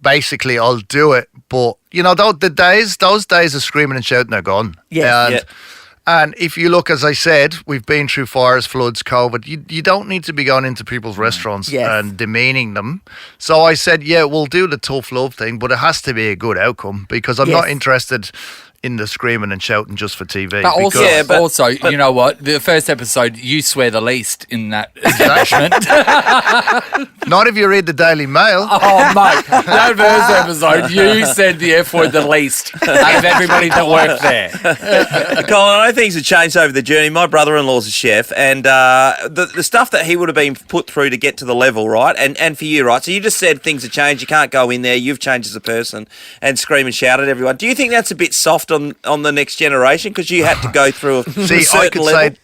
basically I'll do it. But those days of screaming and shouting are gone. Yeah. And if you look, as I said, we've been through fires, floods, COVID. You don't need to be going into people's restaurants and demeaning them. So I said, we'll do the tough love thing, but it has to be a good outcome, because I'm not interested in the screaming and shouting just for TV. But also, you know what? The first episode, you swear the least in that establishment. Not if you read the Daily Mail. Oh, mate. That first episode, you said the F word the least out of everybody that worked there. Colin, I know things have changed over the journey. My brother-in-law's a chef, and the stuff that he would have been put through to get to the level, right? And for you, right? So you just said things have changed. You can't go in there. You've changed as a person and scream and shout at everyone. Do you think that's a bit soft on the next generation, because you had to go through a certain level?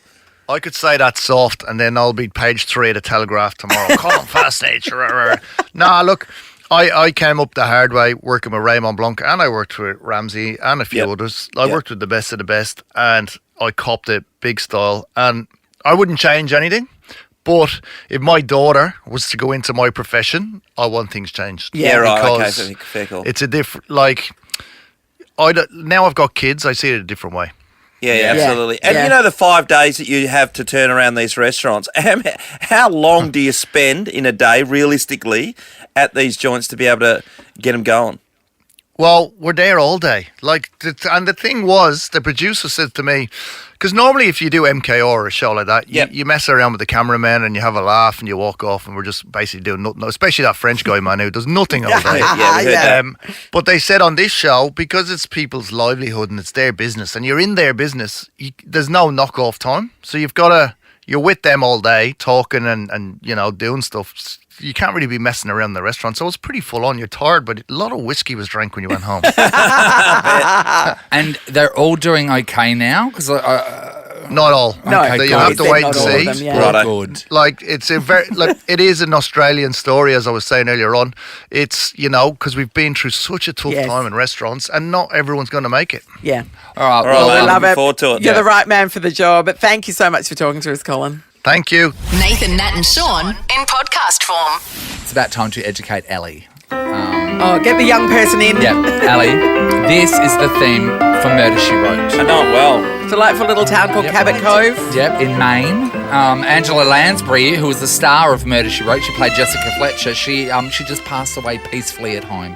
I could say that's soft, and then I'll be page 3 of the Telegraph tomorrow. Colin Fast Age. Nah, look, I came up the hard way working with Raymond Blanc, and I worked with Ramsey and a few others. I worked with the best of the best, and I copped it big style, and I wouldn't change anything. But if my daughter was to go into my profession, I want things changed. Yeah, right. Okay, so fair call. It's a different, now I've got kids, I see it a different way. Yeah, absolutely. And the 5 days that you have to turn around these restaurants, how long do you spend in a day, realistically, at these joints to be able to get them going? Well, we're there all day. And the thing was, the producer said to me, because normally if you do MKR or a show like that, you mess around with the cameraman and you have a laugh and you walk off, and we're just basically doing nothing. Especially that French guy, man, who does nothing all day. But they said on this show, because it's people's livelihood and it's their business, and you're in their business, there's no knock-off time. So you're with them all day, talking and doing stuff. You can't really be messing around in the restaurant. So it's pretty full on. You're tired, but a lot of whiskey was drank when you went home. And they're all doing okay now? Because not all. No, okay, you have to wait and see. Them, yeah. Good. It's it is an Australian story, as I was saying earlier on. It's because we've been through such a tough time in restaurants, and not everyone's going to make it. Yeah. All right. Well, we love it. Forward to it. You're the right man for the job. But thank you so much for talking to us, Colin. Thank you. Nathan, Nat and Sean in podcast form. It's about time to educate Ellie. Get the young person in. Yeah, Ellie, this is the theme for Murder, She Wrote. I know it well. Delightful little town called Cabot Cove. Yep, in Maine. Angela Lansbury, who was the star of Murder, She Wrote, she played Jessica Fletcher. She just passed away peacefully at home.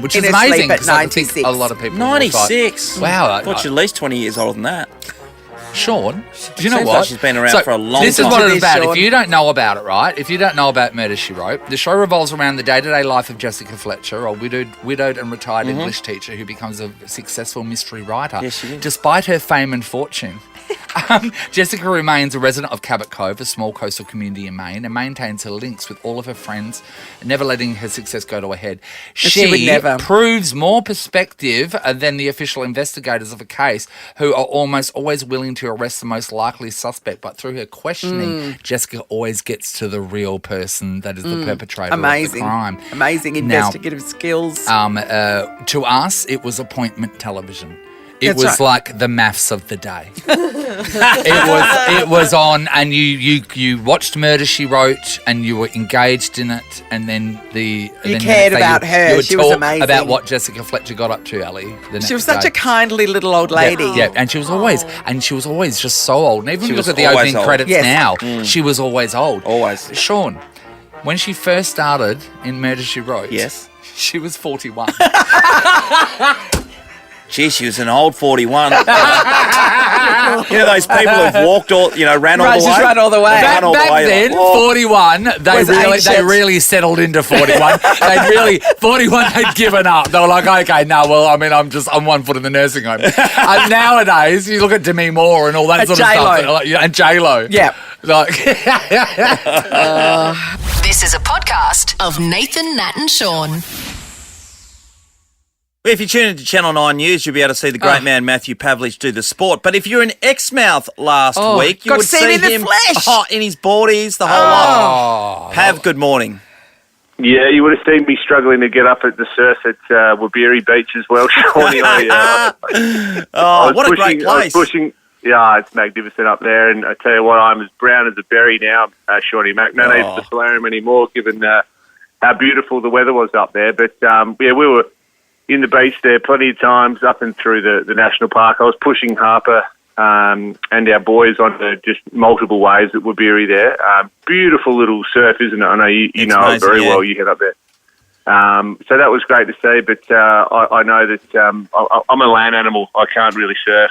Which is amazing, because I think a lot of people 96. Wow. I thought you're at least 20 years older than that. Sean, do you know Seems what? like she's been around for a long time. This is what it's about. Sean. If you don't know about it, right? If you don't know about Murder, She Wrote, the show revolves around the day-to-day life of Jessica Fletcher, a widowed and retired English teacher who becomes a successful mystery writer. Yes, she is. Despite her fame and fortune, Jessica remains a resident of Cabot Cove, a small coastal community in Maine, and maintains her links with all of her friends, never letting her success go to her head. She would never. Proves more perspective than the official investigators of a case, who are almost always willing to arrest the most likely suspect. But through her questioning, Jessica always gets to the real person that is the perpetrator of the crime. Amazing investigative skills. To us, it was appointment television. It was like the maths of the day. It was on, and you watched Murder, She Wrote, and you were engaged in it, and then you cared about her. You would she was talk amazing. about what Jessica Fletcher got up to, Ellie. She was such a kindly little old lady. Yeah, and she was always just so old. And even if you look at the opening credits now, she was always old. Always. Sean, when she first started in Murder, She Wrote, she was 41. Gee, she was an old 41. You know those people who've walked ran all the way? Just ran all the way. Back then, 41, they really settled into 41. 41, they'd given up. They were like, okay, no, well, I mean, I'm 1 foot in the nursing home. And nowadays, you look at Demi Moore and all that sort of stuff. And J-Lo. Yeah. This is a podcast of Nathan, Nat and Sean. If you tune into Channel 9 News, you'll be able to see the great man Matthew Pavlich do the sport. But if you're in Exmouth last week, you would see him in the flesh. In his boardies, the whole lot. Pav, good morning. Yeah, you would have seen me struggling to get up at the surf at Wabiri Beach as well, Shawnee. What a great place. I was pushing. Yeah, it's magnificent up there, and I tell you what, I'm as brown as a berry now, Shawnee Mac. No need for the solarium anymore, given how beautiful the weather was up there. But we were in the beach there plenty of times, up and through the national park. I was pushing Harper and our boys onto just multiple waves at Wabiri there. Beautiful little surf, isn't it? I know you know amazing, it very well. You head up there. So that was great to see, but I know that I'm a land animal. I can't really surf.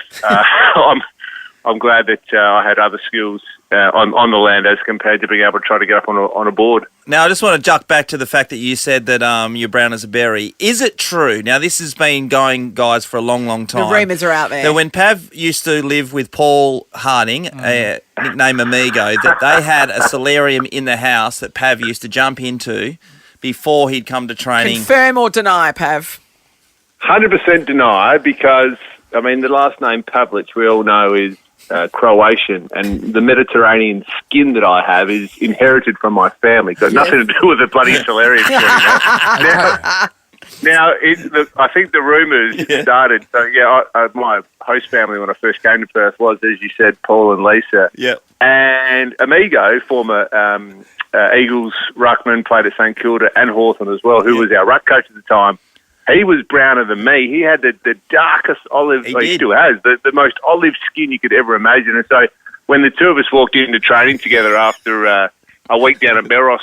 I'm glad that I had other skills on the land as compared to being able to try to get up on a board. Now, I just want to jump back to the fact that you said that you're brown as a berry. Is it true? Now, this has been going, guys, for a long, long time. The rumours are out there. That when Pav used to live with Paul Harding, nickname Amigo, that they had a solarium in the house that Pav used to jump into before he'd come to training. Confirm or deny, Pav? 100% deny, because, I mean, the last name Pavlich, we all know, is Croatian, and the Mediterranean skin that I have is inherited from my family. It's got nothing to do with the bloody solarium. Now, I think the rumours started. So, my host family when I first came to Perth was, as you said, Paul and Lisa. Yeah. And Amigo, former Eagles ruckman, played at St Kilda and Hawthorn as well, who was our ruck coach at the time. He was browner than me. He had the darkest olive, he still has, the most olive skin you could ever imagine. And so when the two of us walked into training together after a week down at Meros,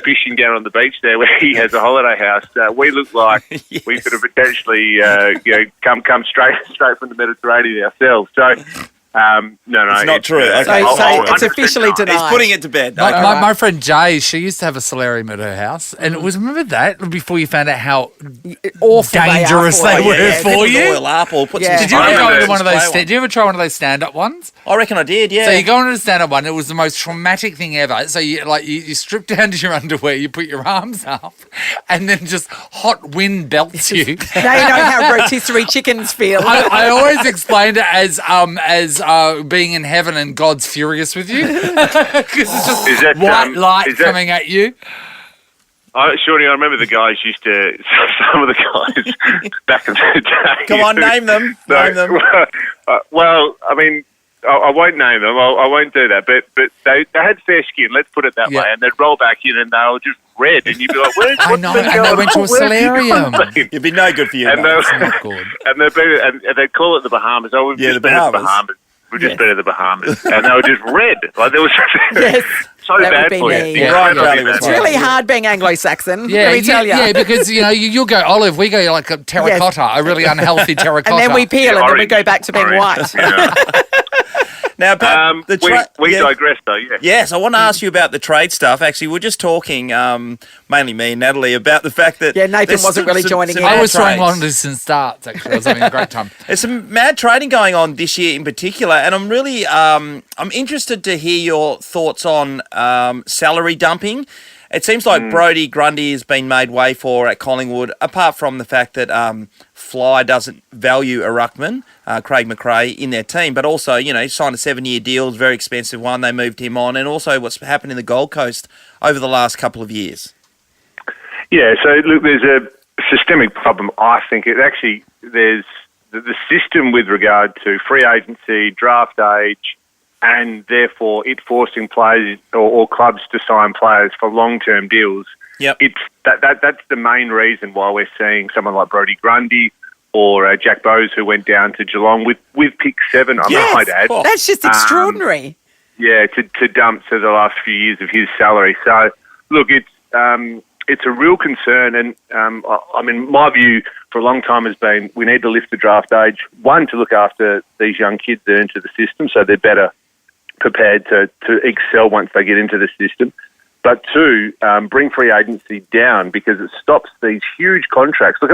fishing down on the beach there where he has a holiday house, we looked like we could have potentially come straight from the Mediterranean ourselves. So... no, it's not true. Okay. So it's officially denied. He's putting it to bed. My friend Jay, she used to have a solarium at her house, and it was, remember that before you found out how awful dangerous they were for you. Oil up or put Did you ever go into one of those? Did you ever try one of those stand-up ones? I reckon I did. Yeah. So you go into a stand-up one. It was the most traumatic thing ever. So you strip down to your underwear, you put your arms up, and then just hot wind belts you. Now you know how rotisserie chickens feel. I always explained it as being in heaven and God's furious with you because it's just white light coming at you. Shorty, I remember the guys used to, some of the guys back in the day. Come on, name them. Name them. Well, I mean, I won't name them. I won't do that. But they had fair skin, let's put it that way. And they'd roll back in and they were just red. And you'd be like, what's and they went to a solarium. It'd be no good for you. And they'd call it the Bahamas. Oh, we've just been at the Bahamas. We've just been at the Bahamas. And they were just red. Like, there was so bad for you. It's really hard being Anglo-Saxon, let me tell you. Yeah, because, you'll go olive, we go like a terracotta, a really unhealthy terracotta. And then we peel and then we go back to being white. Now, we digress, though, Yes, I want to ask you about the trade stuff. Actually, we're just talking, mainly me and Natalie, about the fact that... Yeah, Nathan wasn't really joining in. I was throwing long-distance starts, actually. I was having a great time. There's some mad trading going on this year in particular, and I'm really I'm interested to hear your thoughts on salary dumping. It seems like Brodie Grundy has been made way for at Collingwood, apart from the fact that Fly doesn't value a ruckman, Craig McRae, in their team, but also, he signed a 7-year deal, it's a very expensive one, they moved him on, and also what's happened in the Gold Coast over the last couple of years. Yeah, so look, there's a systemic problem, I think. There's the system with regard to free agency, draft age, and therefore it forcing players or clubs to sign players for long-term deals. Yep. That's the main reason why we're seeing someone like Brodie Grundy or Jack Bowes, who went down to Geelong with pick 7, might add. That's just extraordinary. To dump to the last few years of his salary. So, look, it's a real concern, and my view for a long time has been we need to lift the draft age, one, to look after these young kids that are into the system so they're better prepared to excel once they get into the system, but two, bring free agency down because it stops these huge contracts. Look,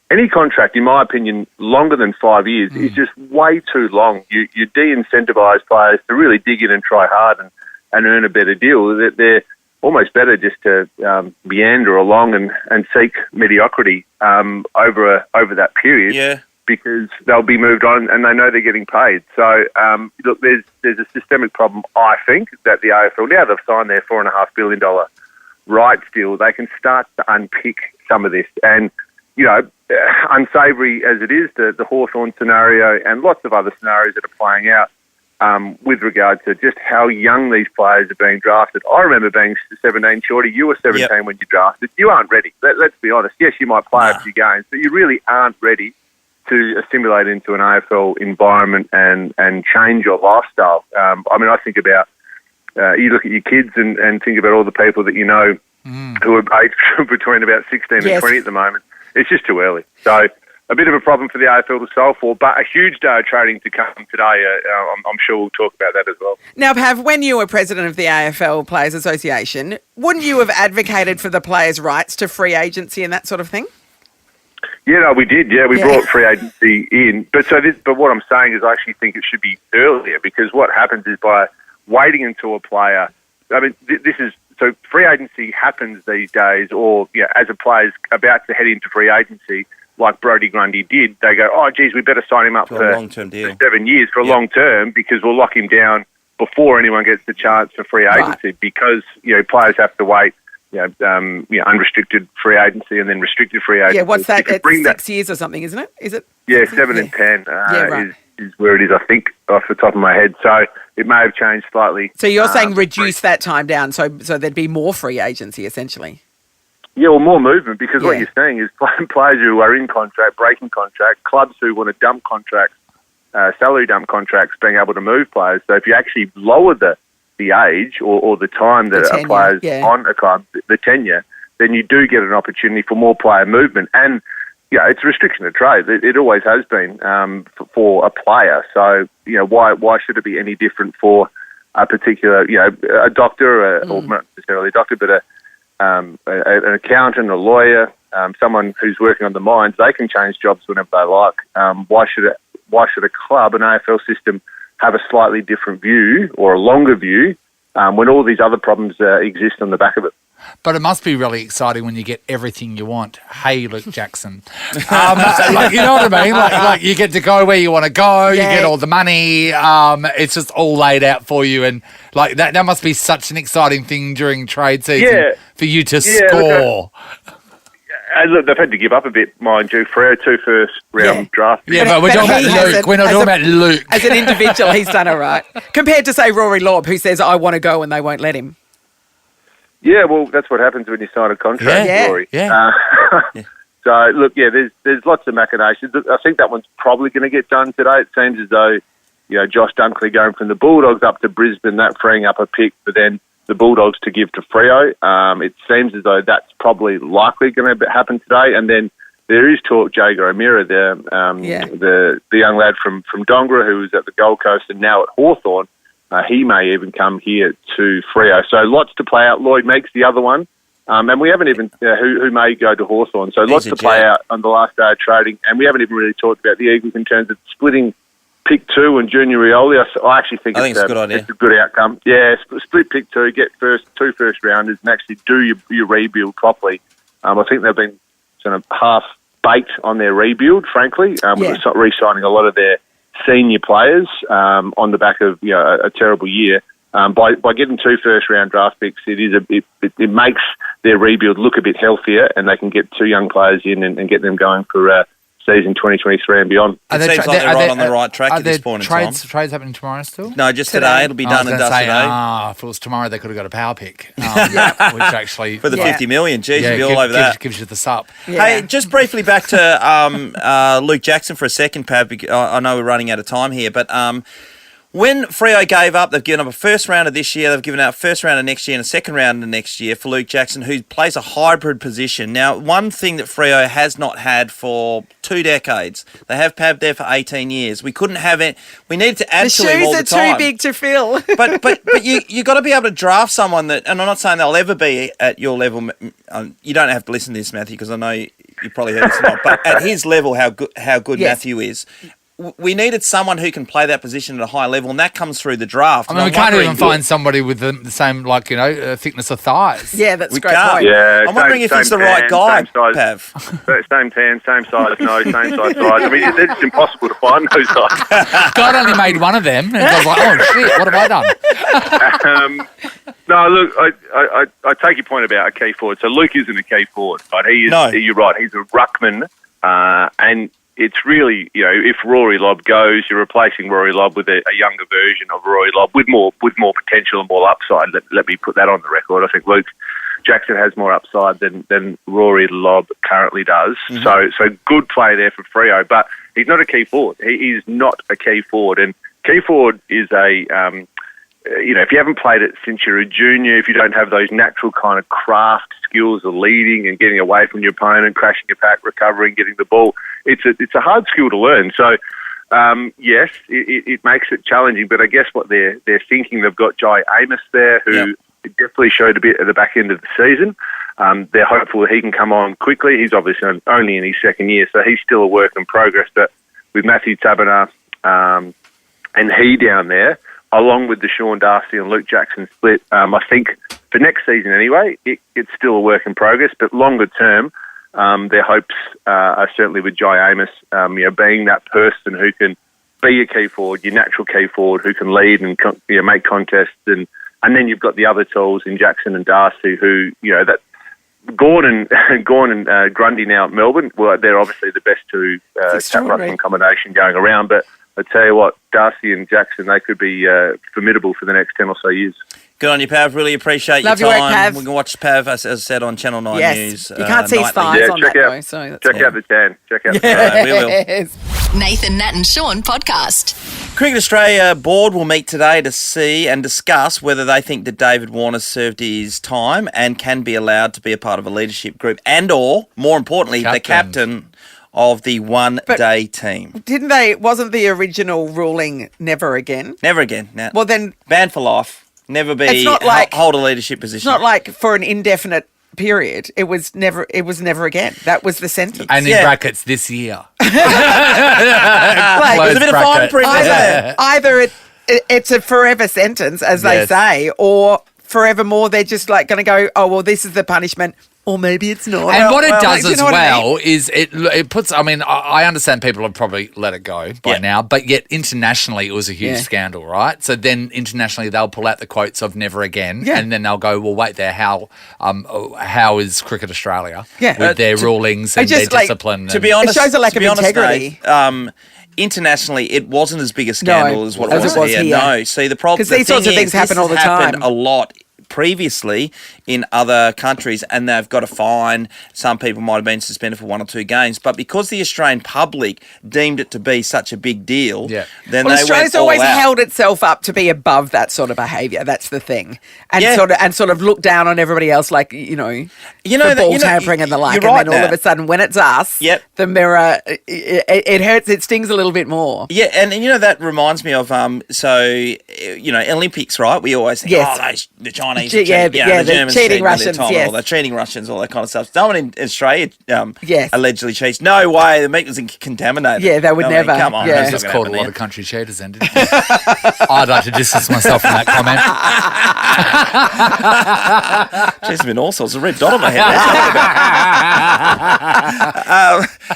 any contract, in my opinion, longer than 5 years is just way too long. You de-incentivise players to really dig in and try hard and earn a better deal. They're almost better just to meander along and seek mediocrity over that period because they'll be moved on and they know they're getting paid. So, look, there's a systemic problem, I think, that the AFL, now they've signed their $4.5 billion right still, they can start to unpick some of this. And, unsavoury as it is, the Hawthorn scenario and lots of other scenarios that are playing out with regard to just how young these players are being drafted. I remember being 17, Shorty. You were 17 when you drafted. You aren't ready. Let's be honest. Yes, you might play a few games, but you really aren't ready to assimilate into an AFL environment and change your lifestyle. I think about, you look at your kids and think about all the people that you know who are aged between about 16 and 20 at the moment. It's just too early. So a bit of a problem for the AFL to solve for, but a huge day of trading to come today. I'm sure we'll talk about that as well. Now, Pav, when you were president of the AFL Players Association, wouldn't you have advocated for the players' rights to free agency and that sort of thing? Yeah, no, we did. Yeah, we brought free agency in. But what I'm saying is I actually think it should be earlier, because what happens is by waiting until a player, so free agency happens these days, or as a player's about to head into free agency, like Brodie Grundy did, they go, oh, geez, we better sign him up for a long-term deal. 7 years for a long term, because we'll lock him down before anyone gets the chance for free agency, because players have to wait. Unrestricted free agency and then restricted free agency. Yeah, what's that? It's 6 years or something, isn't it? Is it? Yeah, 7 and 10 is where it is, I think, off the top of my head. So it may have changed slightly. So you're saying reduce that time down so there'd be more free agency, essentially? Yeah, well, more movement, because what you're saying is players who are in contract, breaking contract, clubs who want to dump contracts, salary dump contracts, being able to move players. So if you actually lower the age or the time that a player's on a club, the tenure, then you do get an opportunity for more player movement. And, it's a restriction of trade. It always has been for a player. So, why should it be any different for a particular, a doctor, or not necessarily a doctor, but an accountant, a lawyer, someone who's working on the mines? They can change jobs whenever they like. Why should a club, an AFL system, have a slightly different view or a longer view when all these other problems exist on the back of it? But it must be really exciting when you get everything you want. Hey, Luke Jackson. You know what I mean? Like you get to go where you want to go, you get all the money, it's just all laid out for you. And like that must be such an exciting thing during trade season for you to score. Look, they've had to give up a bit, mind you, for our 2 first-round draft. Yeah, but we're talking about Luke. We're not talking about Luke. As an individual, he's done all right. Compared to, say, Rory Laub, who says, I want to go, and they won't let him. Yeah, well, that's what happens when you sign a contract, Rory. So, look, there's lots of machinations. I think that one's probably going to get done today. It seems as though, Josh Dunkley going from the Bulldogs up to Brisbane, that freeing up a pick, but then the Bulldogs to give to Freo. It seems as though that's probably likely going to happen today. And then there is talk, Jago O'Meara, the young lad from Dongra who was at the Gold Coast and now at Hawthorn, he may even come here to Freo. So lots to play out. Lloyd Meeks, the other one. And we haven't even, who may go to Hawthorn. So lots to play out on the last day of trading. And we haven't even really talked about the Eagles in terms of splitting pick 2 and Junior Rioli. I actually think it's a good idea. It's a good outcome. Yeah, split pick 2, get 2 first rounders, and actually do your rebuild properly. I think they've been sort of half baked on their rebuild, frankly, with re-signing a lot of their senior players on the back of a terrible year. By getting 2 first round draft picks, it makes their rebuild look a bit healthier, and they can get 2 young players in and get them going for season 2023 and beyond. It seems like they're right on the right track at this point in time. Trades happening tomorrow still? No, just today. It'll be done and dusted today. If it was tomorrow, they could have got a power pick. Which actually... For the 50 million. Geez, you'd be all over that. Gives you the sup. Yeah. Hey, just briefly back to Luke Jackson for a second, Pav. I know we're running out of time here, but... when Freo gave up, they've given up a first round of this year, they've given out a first round of next year and a second round of next year for Luke Jackson, who plays a hybrid position. Now, one thing that Freo has not had for 2 decades, they have Pav there for 18 years. We couldn't have it. We needed to add to him all the time. The shoes are too big to fill. but you got to be able to draft someone that, and I'm not saying they'll ever be at your level. You don't have to listen to this, Matthew, because I know you probably heard this a lot. But at his level, how good Matthew is. we needed someone who can play that position at a high level, and that comes through the draft. I mean, we can't even find somebody with the same, thickness of thighs. Yeah, that's a great can't. point. Yeah, I'm wondering if he's the right guy, Pav. Same tan, same size nose, same size size. I mean, it's impossible to find those guys. God only made one of them, and I was like, oh shit, what have I done? No, look, I take your point about a key forward. So Luke isn't a key forward, but he is. No. You're right. He's a ruckman, and it's really, if Rory Lobb goes, you're replacing Rory Lobb with a younger version of Rory Lobb with more potential and more upside. Let me put that on the record. I think Luke Jackson has more upside than Rory Lobb currently does. Mm-hmm. So good play there for Freo, but he's not a key forward. He is not a key forward, and key forward is a if you haven't played it since you're a junior, if you don't have those natural kind of craft skills of leading and getting away from your opponent, crashing your pack, recovering, getting the ball, it's a hard skill to learn. So, yes, it makes it challenging, but I guess what they're thinking, they've got Jai Amos there, who definitely showed a bit at the back end of the season. They're hopeful that he can come on quickly. He's obviously only in his second year, so he's still a work in progress. But with Matthew Taberner and he down there, along with the Sean Darcy and Luke Jackson split, I think for next season anyway, it's still a work in progress. But longer term, their hopes are certainly with Jai Amos, being that person who can be a key forward, your natural key forward, who can lead and make contests, and then you've got the other tools in Jackson and Darcy, who that Gordon and Grundy now at Melbourne. Well, they're obviously the best two tap rushing combination going around, but I tell you what, Darcy and Jackson, they could be formidable for the next 10 or so years. Good on you, Pav. Really appreciate Love your your time. work, Pav. We can watch Pav, as I said, on Channel 9 News. You can't see his thighs on that, though. So that's check out the tan. Check out the tan. We will. Nathan, Nat and Sean podcast. Cricket Australia board will meet today to see and discuss whether they think that David Warner served his time and can be allowed to be a part of a leadership group and or, more importantly, the captain of the one-day team. Wasn't the original ruling never again? Never again. No. Well, then... Banned for life. Never be, hold a leadership position. It's not like for an indefinite period. It was never again. That was the sentence. And in brackets, this year. There's a bit of fine print. Either it's a forever sentence, as they say, or forevermore they're just like going to go, oh, well, this is the punishment. Or maybe it's not. And what it does as well is it puts, I mean, I understand people have probably let it go by now, but yet internationally it was a huge scandal, right? So then internationally they'll pull out the quotes of never again and then they'll go, well, wait there, how is Cricket Australia with their rulings and their discipline? To be honest, it shows a lack of integrity. Internationally, it wasn't as big a scandal as what it was here. No, see, the problem... Because these sorts of things happen all the time. A lot previously in other countries, and they've got a fine. Some people might have been suspended for 1 or 2 games, but because the Australian public deemed it to be such a big deal, then they Australia's went all always out. held itself up to be above that sort of behaviour. That's the thing, and sort of look down on everybody else, like for ball tampering and the like. Right, and then all of a sudden, when it's us, the mirror it hurts. It stings a little bit more. Yeah, and that reminds me of Olympics, right? We always think, the Chinese. The Germans cheating Russians, all the cheating Russians, all that kind of stuff. Someone in Australia allegedly cheats. No way, the meat was contaminated. Yeah, they would never. Come on, that's just called a lot of country cheaters, then, didn't you? I'd like to distance myself from that comment. There's been all sorts of red dot on my head.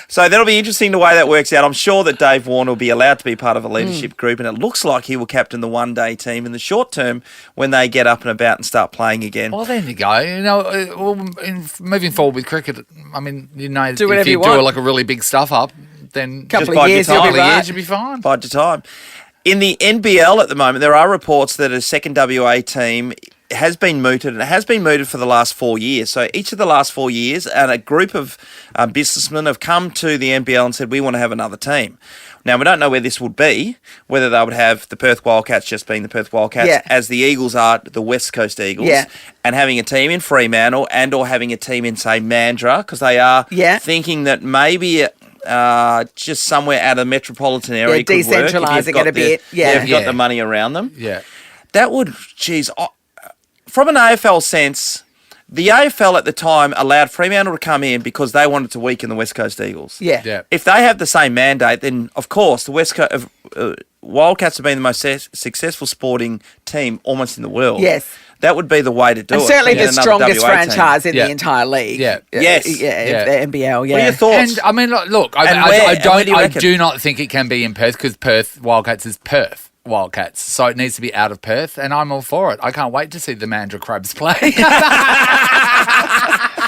So that'll be interesting the way that works out. I'm sure that Dave Warner will be allowed to be part of a leadership group, and it looks like he will captain the one-day team in the short term when they get up and about and start playing again. Well, there you go. Moving forward with cricket, I mean, do if whatever you want. do like a really big stuff up, then couple of years you'll be fine. Bide your time. In the NBL at the moment, there are reports that a second WA team has been mooted, and it has been mooted for the last 4 years. So each of the last 4 years, and a group of businessmen have come to the NBL and said, we want to have another team. Now, we don't know where this would be, whether they would have the Perth Wildcats just being the Perth Wildcats, as the Eagles are the West Coast Eagles, and having a team in Fremantle and or having a team in, say, Mandurah, because they are thinking that maybe just somewhere out of the metropolitan area could work. Decentralising it a bit. They've got the money around them. Yeah. That would, from an AFL sense, The AFL at the time allowed Fremantle to come in because they wanted to weaken the West Coast Eagles. Yeah. If they have the same mandate, then of course the West Coast Wildcats have been the most successful sporting team almost in the world. Yes. That would be the way to do And it. certainly Get the another strongest WA franchise team. in the entire league. Yeah. Yes. The NBL, yeah. What are your thoughts? And I mean, look, And I where do you reckon? do not think it can be in Perth because Perth Wildcats is Perth Wildcats, so it needs to be out of Perth, and I'm all for it. I can't wait to see the Mandurah Crabs play.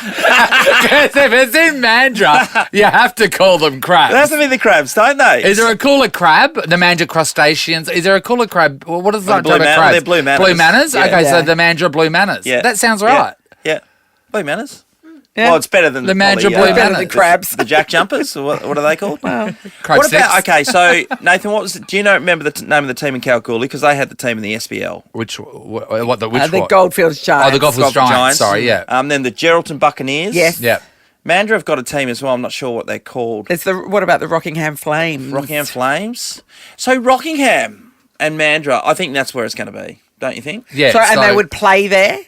Because if it's in Mandurah, you have to call them crabs. They have to be the crabs, don't they? Is there a cooler crab? The Mandurah crustaceans. Is there a cooler crab? Well, what is that type of crab? They're blue manners. Blue manners? Yeah. Okay, so the Mandurah blue manners. Yeah. That sounds right. Yeah. Blue manners. Yeah. Well, it's better than The probably, Mandurah blue better than crabs. The jack jumpers, or what are they called? Crab What sticks. about, okay, so Nathan, do you remember the name of the team in Kalgoorlie? Because they had the team in the SBL. Which the what? Goldfields Giants. Oh, the Goldfields Giants. Sorry, yeah. Then the Geraldton Buccaneers. Yes. Yeah. Mandurah have got a team as well. I'm not sure what they're called. What about the Rockingham Flames? Rockingham Flames. So Rockingham and Mandurah, I think that's where it's going to be. Don't you think? Yeah. And they would play there?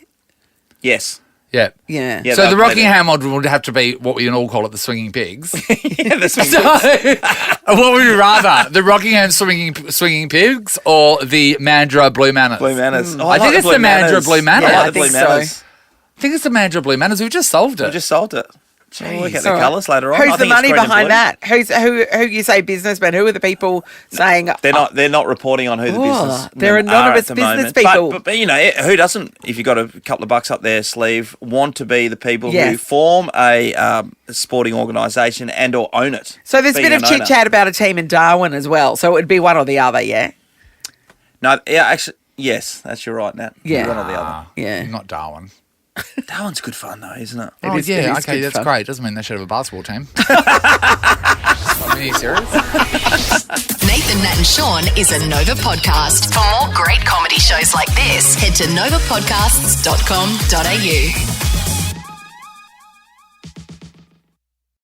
Yes. Yeah. Yeah. Yeah, So they'll the play Rockingham one would have to be what we can all call it, the swinging pigs. Yeah, the swing So, what would you rather, the Rockingham swinging pigs or the Mandurah Blue Manners? Blue Manners. Oh, I think it's the Mandurah Blue Manners. Yeah, I I like the think Blue so. Manners. I think it's the Mandurah Blue Manners. We've just solved it. We just sold it. We'll work out the All right. colours later on. I Who's the think it's money green and behind blue. that? Who you say businessmen? Who are the people saying They're not reporting on who the business. they're anonymous business people. But you know, who doesn't? If you've got a couple of bucks up their sleeve, want to be the people who Yes. form a sporting organisation and or own it. So there's a Being bit of an owner. chit chat about a team in Darwin as well. So it would be one or the other, yeah. No, yeah, actually, yes, that's you're right, Nat. Yeah. One or the other. Yeah. Not Darwin. Darwin's good fun though, isn't it? Oh, is- it yeah, is okay, good that's fun. great. Doesn't mean they should have a basketball team. Are you serious? Nathan, Nat and Sean is a Nova podcast. For more great comedy shows like this, head to novapodcasts.com.au.